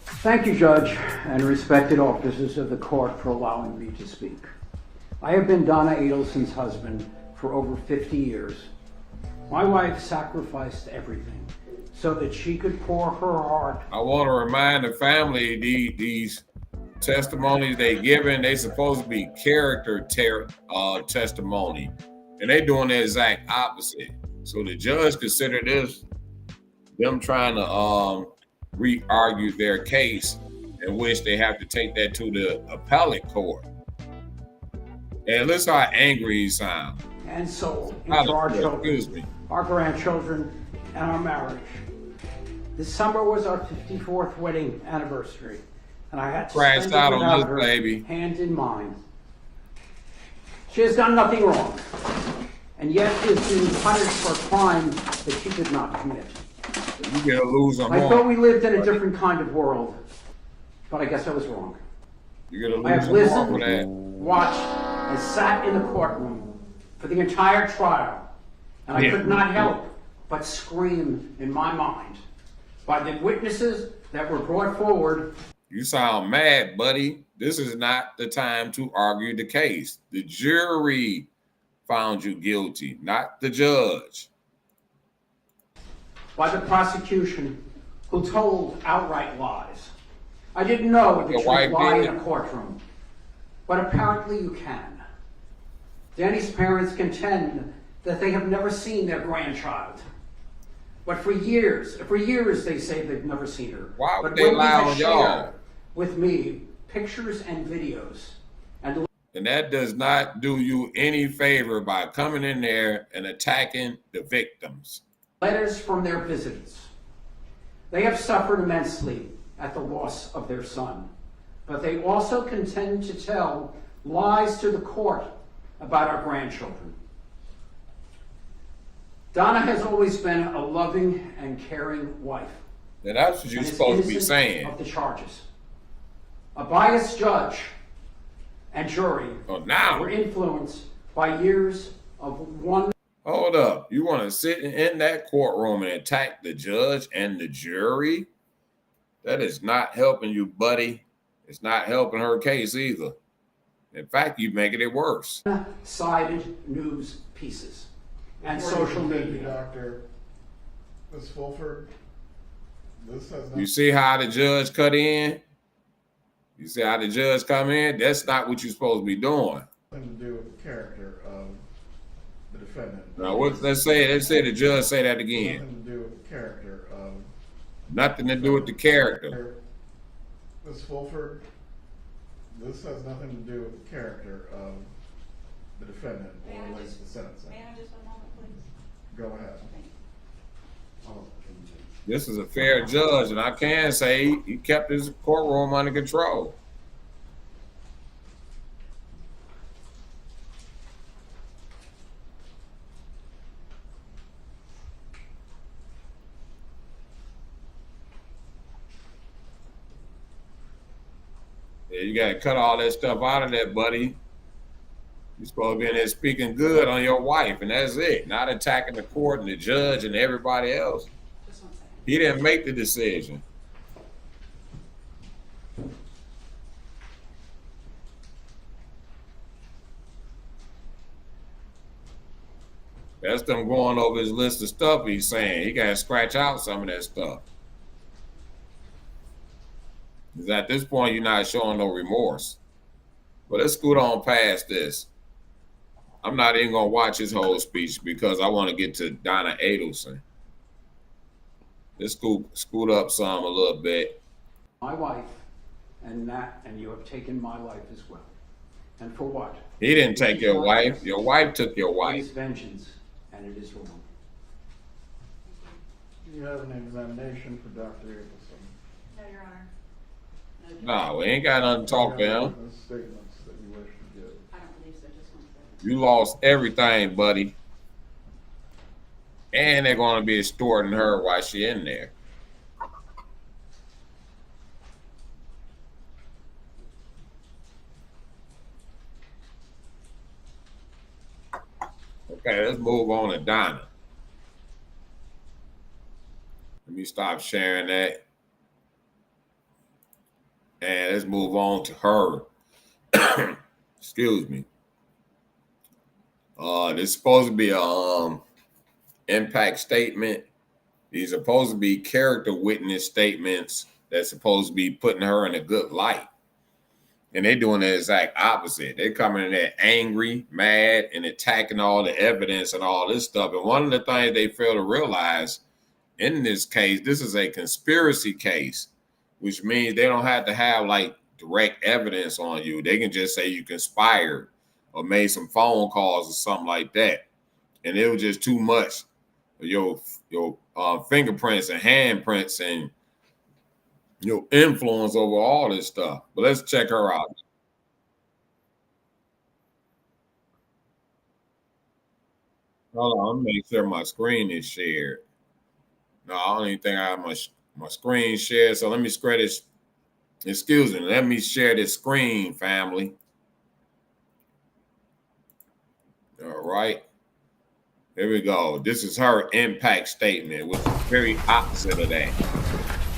Thank you, Judge, and respected officers of the court for allowing me to speak. I have been Donna Adelson's husband for over 50 years. My wife sacrificed everything so that she could pour her heart. I want to remind the family these testimonies they giving, they supposed to be character testimony, and they doing the exact opposite. So the judge considered this them trying to re-argue their case, in which they have to take that to the appellate court. And listen how angry he sounds. And sold into our children, our grandchildren, and our marriage. This summer was our 54th wedding anniversary, and I had to crashed spend out it on without this her, baby. hand in mind. She has done nothing wrong, and yet is being punished for a crime that she did not commit. You gonna lose a home. I thought we lived in a different kind of world, but I guess I was wrong. You're gonna I lose have a listened, home for that. watched, and sat in the courtroom for the entire trial, and I could not help but scream in my mind by the witnesses that were brought forward. You sound mad, buddy. This is not the time to argue the case. The jury found you guilty, not the judge. By the prosecution, who told outright lies. I didn't know that you could lie in a courtroom, but apparently you can. Danny's parents contend that they have never seen their grandchild. But for years they say they've never seen her. Why would but they lie on y'all? With me, pictures and videos. And that does not do you any favor by coming in there and attacking the victims. Letters from their visitors. They have suffered immensely at the loss of their son, but they also contend to tell lies to the court about our grandchildren. Donna has always been a loving and caring wife. And that's what you're supposed to be saying. Of the charges. A biased judge and jury were influenced by years of one. Hold up. You want to sit in that courtroom and attack the judge and the jury? That is not helping you, buddy. It's not helping her case either. In fact, you're making it worse. Sided news pieces and social media. Dr. Ms. Fulford, this has You see how the judge cut in? You see how the judge come in? That's not what you're supposed to be doing. nothing to do with the character of the defendant. Now, let's say the judge say that again. Nothing to do with the character of. Nothing to do with the character. Ms. Fulford, this has nothing to do with the character of the defendant or relates to sentencing. May I just one moment, please? Go ahead. This is a fair judge, and I can say he kept his courtroom under control. Yeah, you got to cut all that stuff out of that, buddy. You're supposed to be in there speaking good on your wife, and that's it. Not attacking the court and the judge and everybody else. He didn't make the decision. That's them going over his list of stuff he's saying. He got to scratch out some of that stuff. Because at this point, you're not showing no remorse. But let's scoot on past this. I'm not even going to watch his whole speech because I want to get to Donna Adelson. Let's scoot up some a little bit. My wife and you have taken my life as well. And for what? He didn't take your wife. Your wife took your wife. It is vengeance, and it is wrong. Do you have an examination for Dr. Adelson? No, Your Honor. No, we ain't got nothing to talk to him. Statements that you wish to give. I don't believe so. Just one second. You lost everything, buddy. And they're going to be extorting her while she's in there. Okay, let's move on to Donna. Let me stop sharing that. And let's move on to her. Excuse me. There's supposed to be a impact statement. These are supposed to be character witness statements that's supposed to be putting her in a good light. And they're doing the exact opposite. They're coming in there angry, mad, and attacking all the evidence and all this stuff. And one of the things they fail to realize in this case, this is a conspiracy case, which means they don't have to have like direct evidence on you. They can just say you conspired or made some phone calls or something like that. And it was just too much. Your fingerprints and handprints and your influence over all this stuff. But let's check her out. Hold on, let me make sure my screen is shared. No, I don't even think I have my screen shared. So let me share this. Excuse me. Let me share this screen, family. All right. Here we go. This is her impact statement, which is very opposite of that.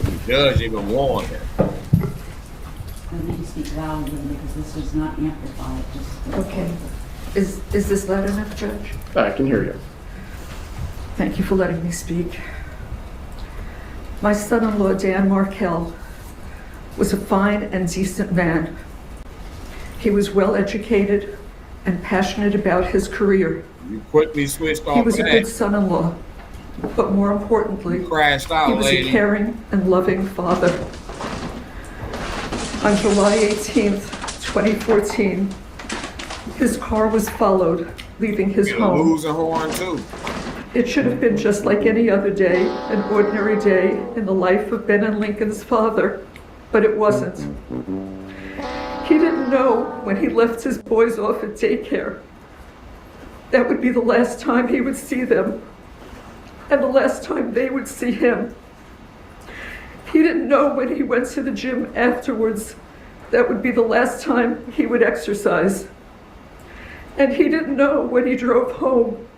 The judge even warned her. I need to speak louder because this is not amplified. Okay. Is this loud enough, Judge? I can hear you. Thank you for letting me speak. My son-in-law, Dan Markell, was a fine and decent man. He was well educated and passionate about his career. You quickly switched off. He was a good son-in-law, but more importantly, he was a caring and loving father. On July 18th, 2014, his car was followed, leaving his home. Losing horn too. It should have been just like any other day, an ordinary day in the life of Ben and Lincoln's father, but it wasn't. He didn't know when he left his boys off at daycare that would be the last time he would see them, and the last time they would see him. He didn't know when he went to the gym afterwards that would be the last time he would exercise. And he didn't know when he drove home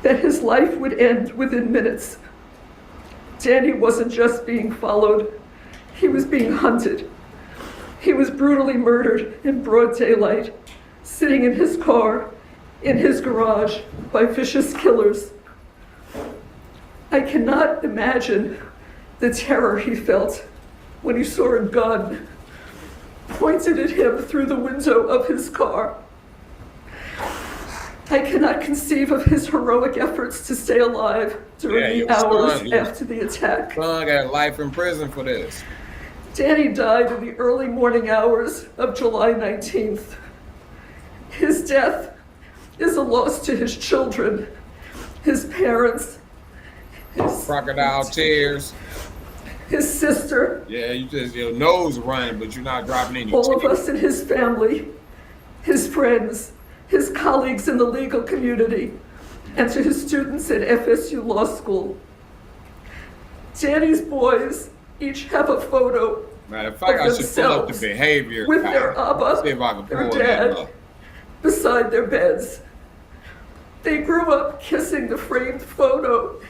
that his life would end within minutes. Danny wasn't just being followed, he was being hunted. He was brutally murdered in broad daylight, sitting in his car, in his garage, by vicious killers. I cannot imagine the terror he felt when he saw a gun pointed at him through the window of his car. I cannot conceive of his heroic efforts to stay alive during the hours after the attack. Son got life in prison for this. Danny died in the early morning hours of July 19th. His death is a loss to his children, his parents, his crocodile tears, his sister. Yeah, you just your nose running, but you're not dropping any. All of us in his family, his friends, his colleagues in the legal community, and to his students at FSU Law School. Danny's boys each have a photo. Matter of fact, I should pull up the behavior with their Abba, see if I can their pull dad, that up. beside their beds. They grew up kissing the framed photo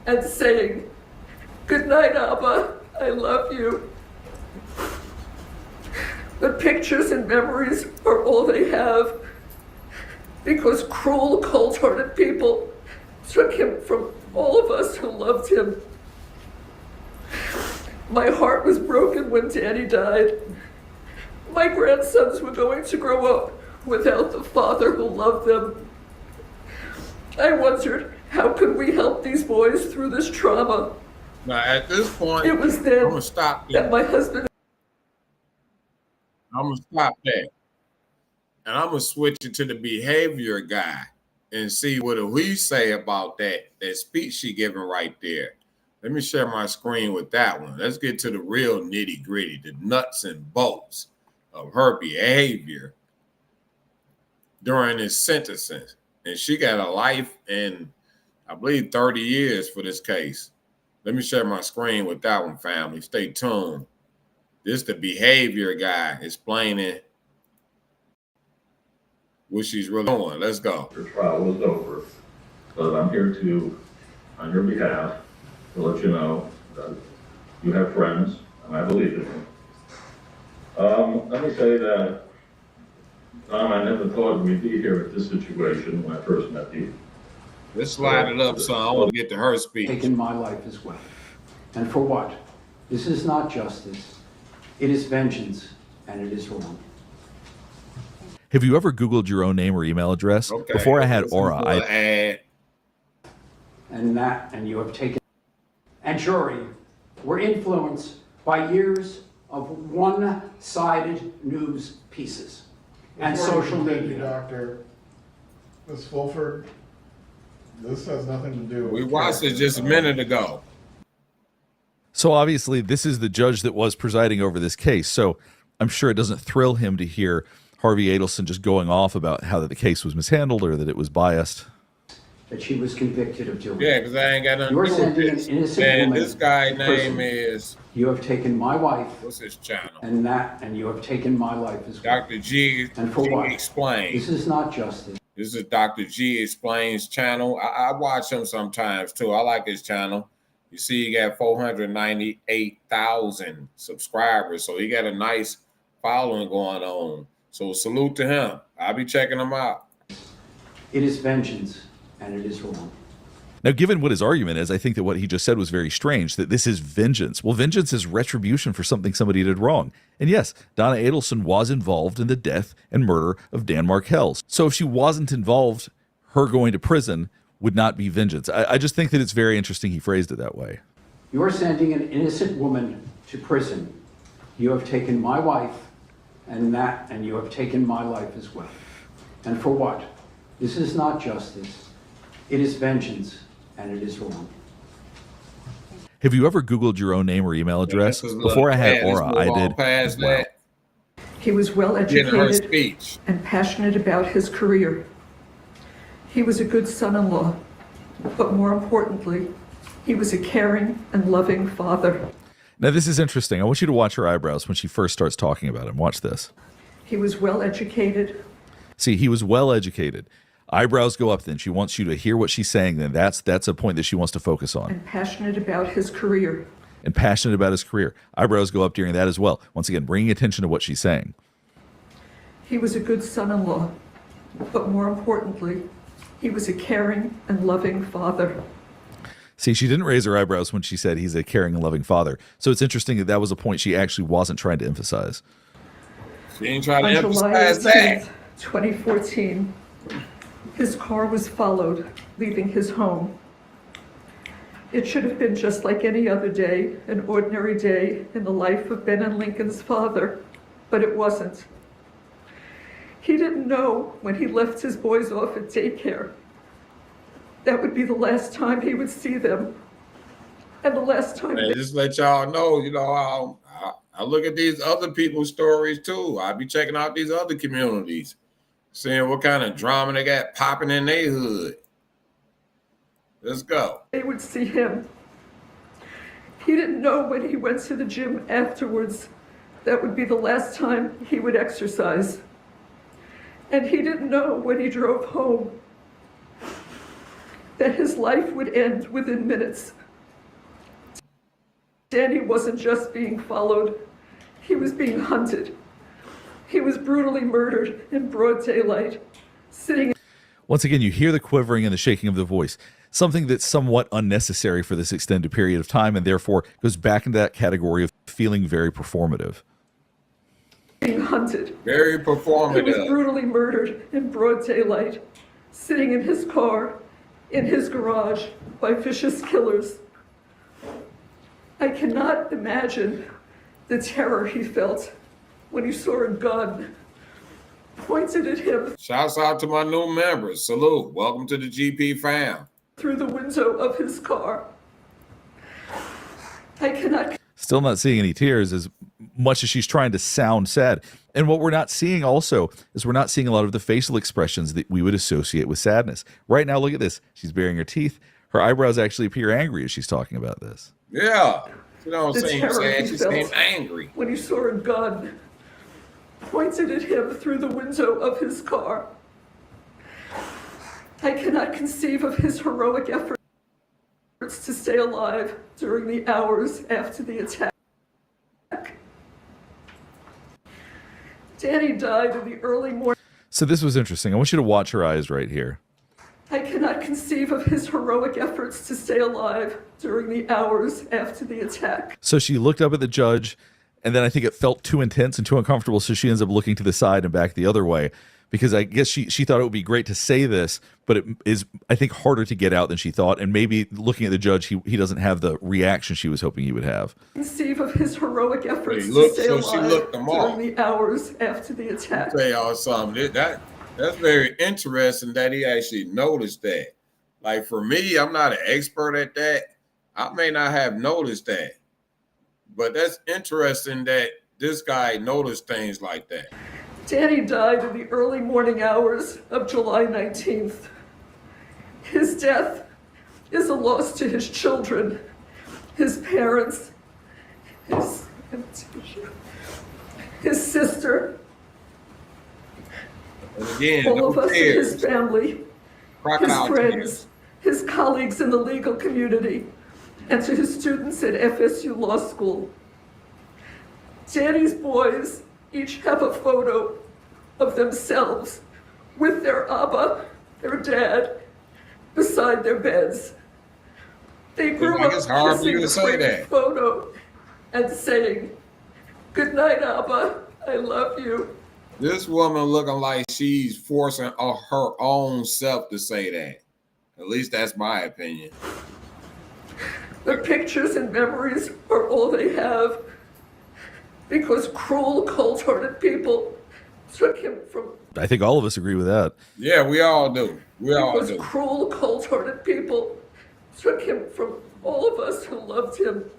and saying, "Good night, Abba, I love you." The pictures and memories are all they have because cruel, cold-hearted people took him from all of us who loved him. My heart was broken when Danny died. My grandsons were going to grow up without the father who loved them. I wondered, how could we help these boys through this trauma? Now, at this point, it was then I'm gonna stop that my husband. I'm gonna stop that, and I'm gonna switch it to the behavior guy and see what we say about that speech she giving right there. Let me share my screen with that one. Let's get to the real nitty gritty, the nuts and bolts of her behavior during his sentencing. And she got a life and I believe 30 years for this case. Let me share my screen with that one, family. Stay tuned. This is the behavior guy explaining what she's really doing. Let's go. Your trial was over, but I'm here to, on your behalf, to let you know that you have friends, and I believe in you. Let me say that, Tom, I never thought we'd be here at this situation when I first met you. Let's slide it up, son. I want to get to her speech. Taken my life as well. And for what? This is not justice. It is vengeance, and it is wrong. Have you ever Googled your own name or email address? Okay. Before I had Aura, And you have taken, and jury were influenced by years of one-sided news pieces and social media. Dr. Ms. Fulford, this has nothing to do with... We watched it just a minute ago. So obviously, this is the judge that was presiding over this case. So I'm sure it doesn't thrill him to hear Harvey Adelson just going off about how that the case was mishandled or that it was biased. That she was convicted of doing. Yeah, because I ain't got nothing to do with this. And this guy's name is... You have taken my wife. What's his channel? And you have taken my life as well. Dr. G. And for what? Explains. This is not justice. This is Dr. G Explains channel. I watch him sometimes too. I like his channel. You see, he got 498,000 subscribers. So he got a nice following going on. So salute to him. I'll be checking him out. It is vengeance, and it is wrong. Now, given what his argument is, I think that what he just said was very strange, that this is vengeance. Well, vengeance is retribution for something somebody did wrong. And yes, Donna Adelson was involved in the death and murder of Dan Markels. So if she wasn't involved, her going to prison would not be vengeance. I just think that it's very interesting he phrased it that way. You are sending an innocent woman to prison. You have taken my wife, and you have taken my life as well. And for what? This is not justice. It is vengeance, and it is wrong. Have you ever Googled your own name or email address? Before I had Aura, I did. Well. He was well educated and passionate about his career. He was a good son-in-law, but more importantly, he was a caring and loving father. Now, this is interesting. I want you to watch her eyebrows when she first starts talking about him. Watch this. He was well educated. See, he was well educated. Eyebrows go up then. She wants you to hear what she's saying then. That's a point that she wants to focus on. And passionate about his career. And passionate about his career. Eyebrows go up during that as well. Once again, bringing attention to what she's saying. He was a good son-in-law, but more importantly, he was a caring and loving father. See, she didn't raise her eyebrows when she said he's a caring and loving father. So it's interesting that that was a point she actually wasn't trying to emphasize. She ain't trying to emphasize that. 2014, his car was followed, leaving his home. It should have been just like any other day, an ordinary day in the life of Ben and Lincoln's father, but it wasn't. He didn't know when he left his boys off at daycare that would be the last time he would see them. And the last time... Man, just let y'all know, you know, I look at these other people's stories too. I be checking out these other communities, seeing what kind of drama they got popping in their hood. Let's go. They would see him. He didn't know when he went to the gym afterwards that would be the last time he would exercise. And he didn't know when he drove home that his life would end within minutes. Danny wasn't just being followed, he was being hunted. He was brutally murdered in broad daylight, sitting... Once again, you hear the quivering and the shaking of the voice, something that's somewhat unnecessary for this extended period of time and therefore goes back into that category of feeling very performative. Being hunted. Very performative. He was brutally murdered in broad daylight, sitting in his car, in his garage, by vicious killers. I cannot imagine the terror he felt when he saw a gun pointed at him. Shouts out to my new members. Salute. Welcome to the GP fam. Through the window of his car. I cannot... Still not seeing any tears as much as she's trying to sound sad. And what we're not seeing also is we're not seeing a lot of the facial expressions that we would associate with sadness. Right now, look at this. She's baring her teeth. Her eyebrows actually appear angry as she's talking about this. Yeah. You know what I'm The saying? terror he She's felt saying angry. when he saw a gun pointed at him through the window of his car. I cannot conceive of his heroic efforts to stay alive during the hours after the attack. Danny died in the early morning. So this was interesting. I want you to watch her eyes right here. I cannot conceive of his heroic efforts to stay alive during the hours after the attack. So she looked up at the judge, and then I think it felt too intense and too uncomfortable, so she ends up looking to the side and back the other way, because I guess she thought it would be great to say this, but it is, I think, harder to get out than she thought, and maybe looking at the judge, he doesn't have the reaction she was hoping he would have. Conceive of his heroic efforts to stay alive during the hours after the attack. I'll tell y'all something. That's very interesting that he actually noticed that. Like for me, I'm not an expert at that. I may not have noticed that. But that's interesting that this guy noticed things like that. Danny died in the early morning hours of July 19th. His death is a loss to his children, his parents, his sister, and again, all of us in tears. his family, Crocodile his friends, tears. his colleagues in the legal community, and to his students at FSU Law School. Danny's boys each have a photo of themselves with their Abba, their dad, beside their beds. They grew up kissing the framed photo and saying, "Good night, Abba, I love you." This woman looking like she's forcing her own self to say that. At least that's my opinion. The pictures and memories are all they have because cruel, cold-hearted people took him from... I think all of us agree with that. Yeah, we all do. We all do. Cruel, cold-hearted people took him from all of us who loved him.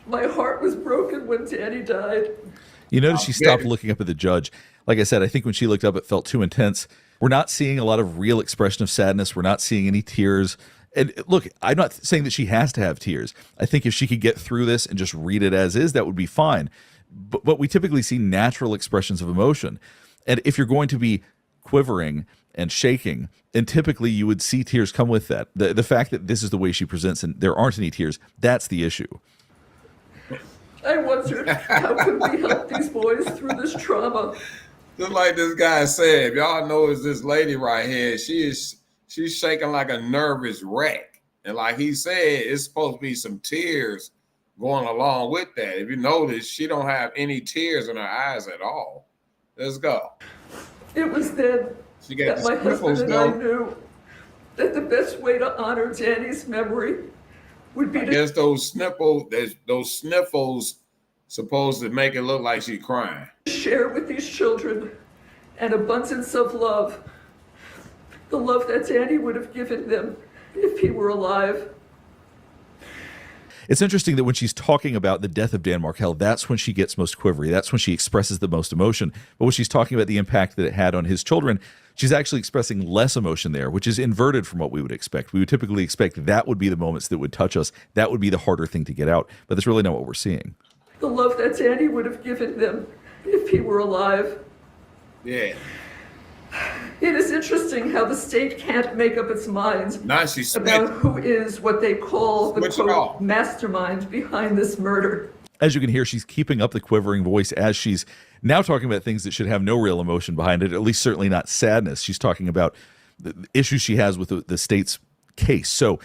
My heart was broken when Danny died. You notice she stopped looking up at the judge. Like I said, I think when she looked up, it felt too intense. We're not seeing a lot of real expression of sadness. We're not seeing any tears. And look, I'm not saying that she has to have tears. I think if she could get through this and just read it as is, that would be fine. But we typically see natural expressions of emotion. And if you're going to be quivering and shaking, and typically you would see tears come with that. The fact that this is the way she presents and there aren't any tears, that's the issue. I wondered, how could we help these boys through this trauma? Just like this guy said, y'all know is this lady right here. She's shaking like a nervous wreck. And like he said, it's supposed to be some tears going along with that. If you notice, she don't have any tears in her eyes at all. Let's go. It was then that my husband and I knew that the best way to honor Danny's memory would be I guess those sniffles supposed to make it look like she's crying. Share with these children an abundance of love. The love that Danny would have given them if he were alive. It's interesting that when she's talking about the death of Dan Markel, that's when she gets most quivery. That's when she expresses the most emotion. But when she's talking about the impact that it had on his children, she's actually expressing less emotion there, which is inverted from what we would expect. We would typically expect that would be the moments that would touch us. That would be the harder thing to get out. But that's really not what we're seeing. The love that Danny would have given them if he were alive. Yeah. It is interesting how the state can't make up its mind about who is what they call the quote mastermind behind this murder. As you can hear, she's keeping up the quivering voice as she's now talking about things that should have no real emotion behind it, at least certainly not sadness. She's talking about the issues she has with the state's case. So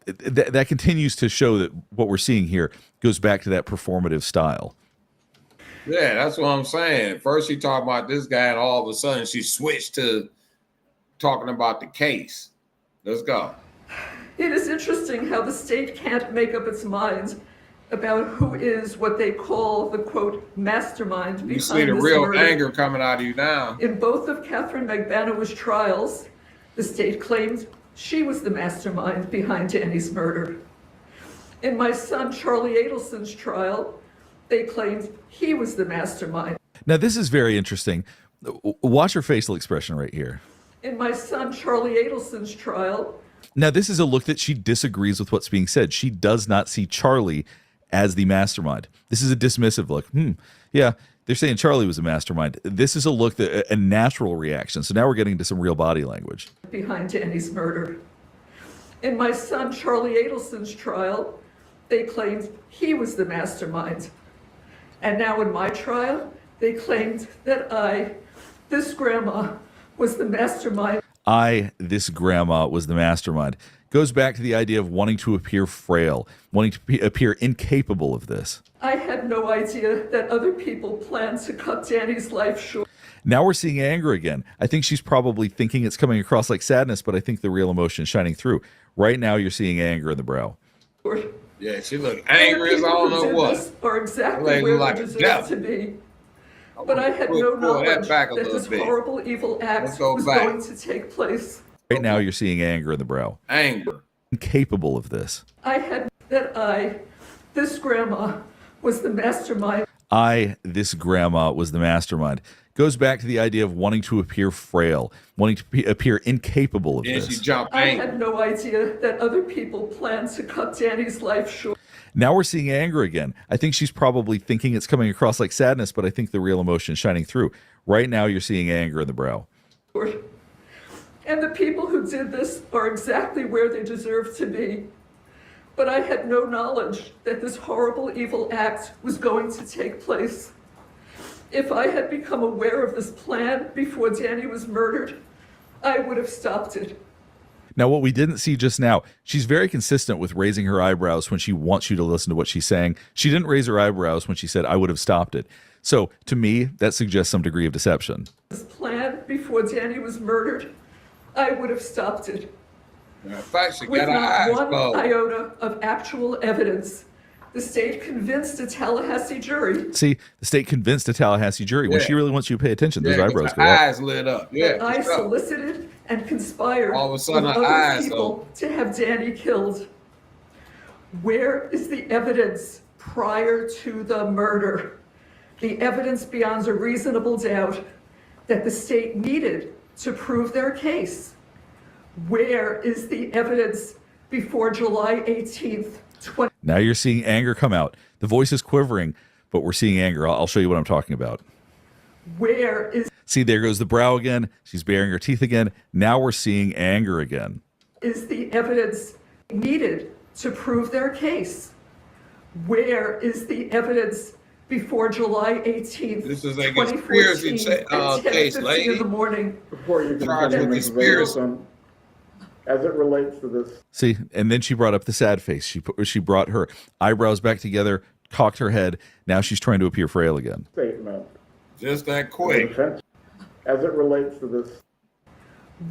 that continues to show that what we're seeing here goes back to that performative style. Yeah, that's what I'm saying. First she talked about this guy, and all of a sudden she switched to talking about the case. Let's go. It is interesting how the state can't make up its mind about who is what they call the quote mastermind behind this murder. You see the real anger coming out of you now. In both of Catherine Magbanaw's trials, the state claimed she was the mastermind behind Danny's murder. In my son Charlie Adelson's trial, They claimed he was the mastermind. Now, this is very interesting. Watch her facial expression right here. In my son Charlie Adelson's trial, Now, this is a look that she disagrees with what's being said. She does not see Charlie as the mastermind. This is a dismissive look. Yeah, they're saying Charlie was a mastermind. This is a look that a natural reaction. So now we're getting into some real body language. behind Danny's murder. In my son Charlie Adelson's trial, they claimed he was the mastermind. And now in my trial, they claimed that this grandma, was the mastermind. This grandma was the mastermind. Goes back to the idea of wanting to appear frail, wanting to appear incapable of this. I had no idea that other people planned to cut Danny's life short. Now we're seeing anger again. I think she's probably thinking it's coming across like sadness, but I think the real emotion is shining through. Right now you're seeing anger in the brow. Yeah, she look angry as I don't know what. Are exactly where they deserve to be. But I had no knowledge that this horrible evil act was going to take place. Right now you're seeing anger in the brow. Anger. Incapable of this. I had this grandma, was the mastermind. This grandma was the mastermind. Goes back to the idea of wanting to appear frail, wanting to appear incapable of this. I had no idea that other people planned to cut Danny's life short. Now we're seeing anger again. I think she's probably thinking it's coming across like sadness, but I think the real emotion is shining through. Right now you're seeing anger in the brow. And the people who did this are exactly where they deserve to be. But I had no knowledge that this horrible evil act was going to take place. If I had become aware of this plan before Danny was murdered, I would have stopped it. Now, what we didn't see just now, she's very consistent with raising her eyebrows when she wants you to listen to what she's saying. She didn't raise her eyebrows when she said, I would have stopped it. So, to me, that suggests some degree of deception. This plan before Danny was murdered, I would have stopped it. In fact, she With got her not eyes one closed. iota of actual evidence, the state convinced a Tallahassee jury See, the state convinced a Tallahassee jury. When Yeah. she really wants you to pay attention, those eyebrows go her up. eyes lit up. Yeah, that I for sure. solicited and conspired All of a sudden with her other eyes people to have Danny killed. Where is the evidence prior to the murder? The evidence beyond a reasonable doubt that the state needed to prove their case. Where is the evidence before July 18th, Now you're seeing anger come out. The voice is quivering, but we're seeing anger. I'll show you what I'm talking about. Where is See, there goes the brow again. She's baring her teeth again. Now we're seeing anger again. the evidence needed to prove their case? Where is the evidence before July 18th, This is a 2014 conspiracy at case, 10:50 lady. in the morning? Before you Charged continue, with Mrs. conspiracy. Adelson, as it relates to this See, and then she brought up the sad face. She brought her eyebrows back together, cocked her head. Now she's trying to appear frail again. statement, Just that the quick. defense, as it relates to this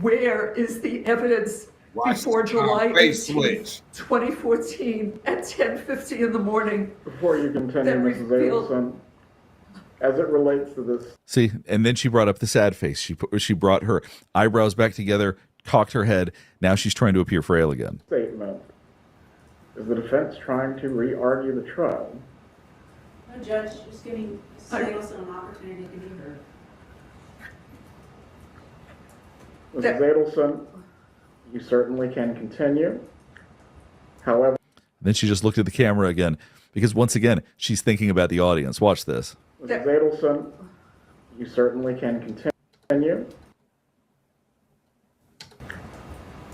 Where is the evidence Watch before the July face 18th, 2014 at 10:50 in the morning? Before you continue, That Mrs. revealed- Adelson, as it relates to this See, and then she brought up the sad face. She brought her eyebrows back together, cocked her head. Now she's trying to appear frail again. statement, is the defense trying to re-argue the trial? No, Judge, just giving Mrs. Adelson an opportunity to be heard. Mrs. Adelson, you certainly can continue. However, Then she just looked at the camera again because once again, she's thinking about the audience. Watch this. Mrs. Adelson, you certainly can continue.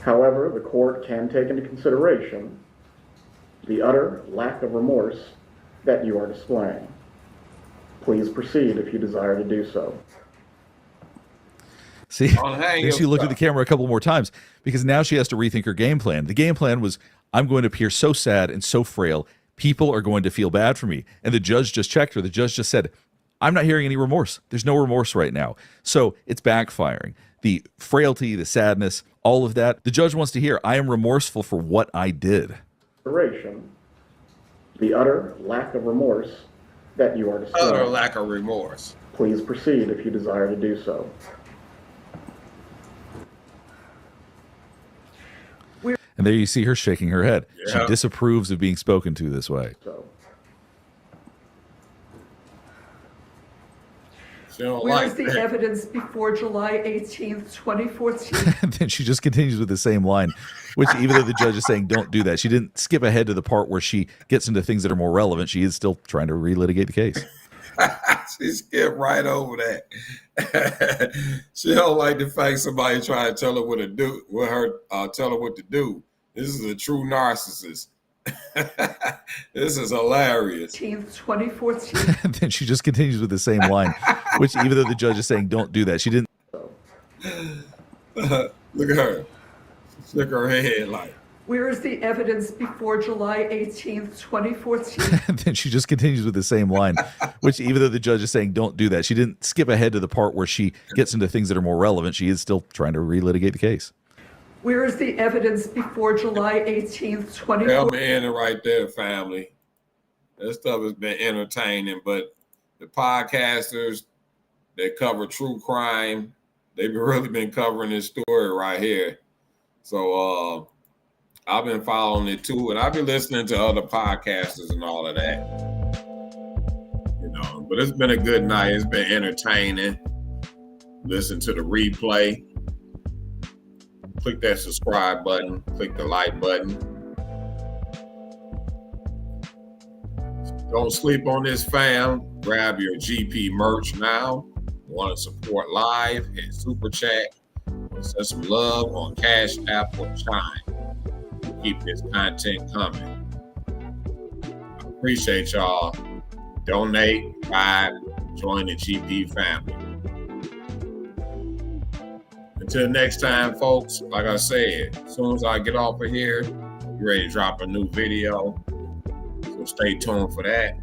However, the court can take into consideration the utter lack of remorse that you are displaying. Please proceed if you desire to do so. See, On hang then she your looked at stuff. the camera a couple more times because now she has to rethink her game plan. The game plan was, I'm going to appear so sad and so frail, people are going to feel bad for me. And the judge just checked her. The judge just said, I'm not hearing any remorse. There's no remorse right now. So it's backfiring. The frailty, the sadness, all of that. The judge wants to hear, I am remorseful for what I did. Consideration, the utter lack of remorse that you are Utter displaying. lack of remorse. Please proceed if you desire to do so. And there you see her shaking her head. Yeah. She disapproves of being spoken to this way. So, She don't Where like is the that. evidence before July 18th, 2014? And then she just continues with the same line, which even though the judge is saying don't do that, she didn't skip ahead to the part where she gets into things that are more relevant. She is still trying to relitigate the case. She skipped right over that. She don't like the fact somebody trying to tell her what to do, tell her what to do. This is a true narcissist. This is hilarious. 2014. And then she just continues with the same line, which even though the judge is saying don't do that, she didn't. Look at her. She shook her head like. Where is the evidence before July 18th, 2014? And then she just continues with the same line, which even though the judge is saying don't do that, she didn't skip ahead to the part where she gets into things that are more relevant. She is still trying to relitigate the case. Where is the evidence before July 18th, 2014? Well, I'm ending right there, family. That stuff has been entertaining, but the podcasters that cover true crime, they've really been covering this story right here. So I've been following it too, and I've been listening to other podcasters and all of that. You know, but it's been a good night. It's been entertaining. Listen to the replay. Click that subscribe button. Click the like button. Don't sleep on this, fam. Grab your GP merch now. Want to support live? Hit Super Chat. Send some love on Cash App or Chime. Keep this content coming. I appreciate y'all. Donate, buy, join the GP family. Until next time, folks, like I said, as soon as I get off of here, I'm ready to drop a new video. So stay tuned for that.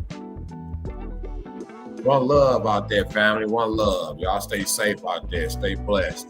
One love out there, family. One love. Y'all stay safe out there. Stay blessed.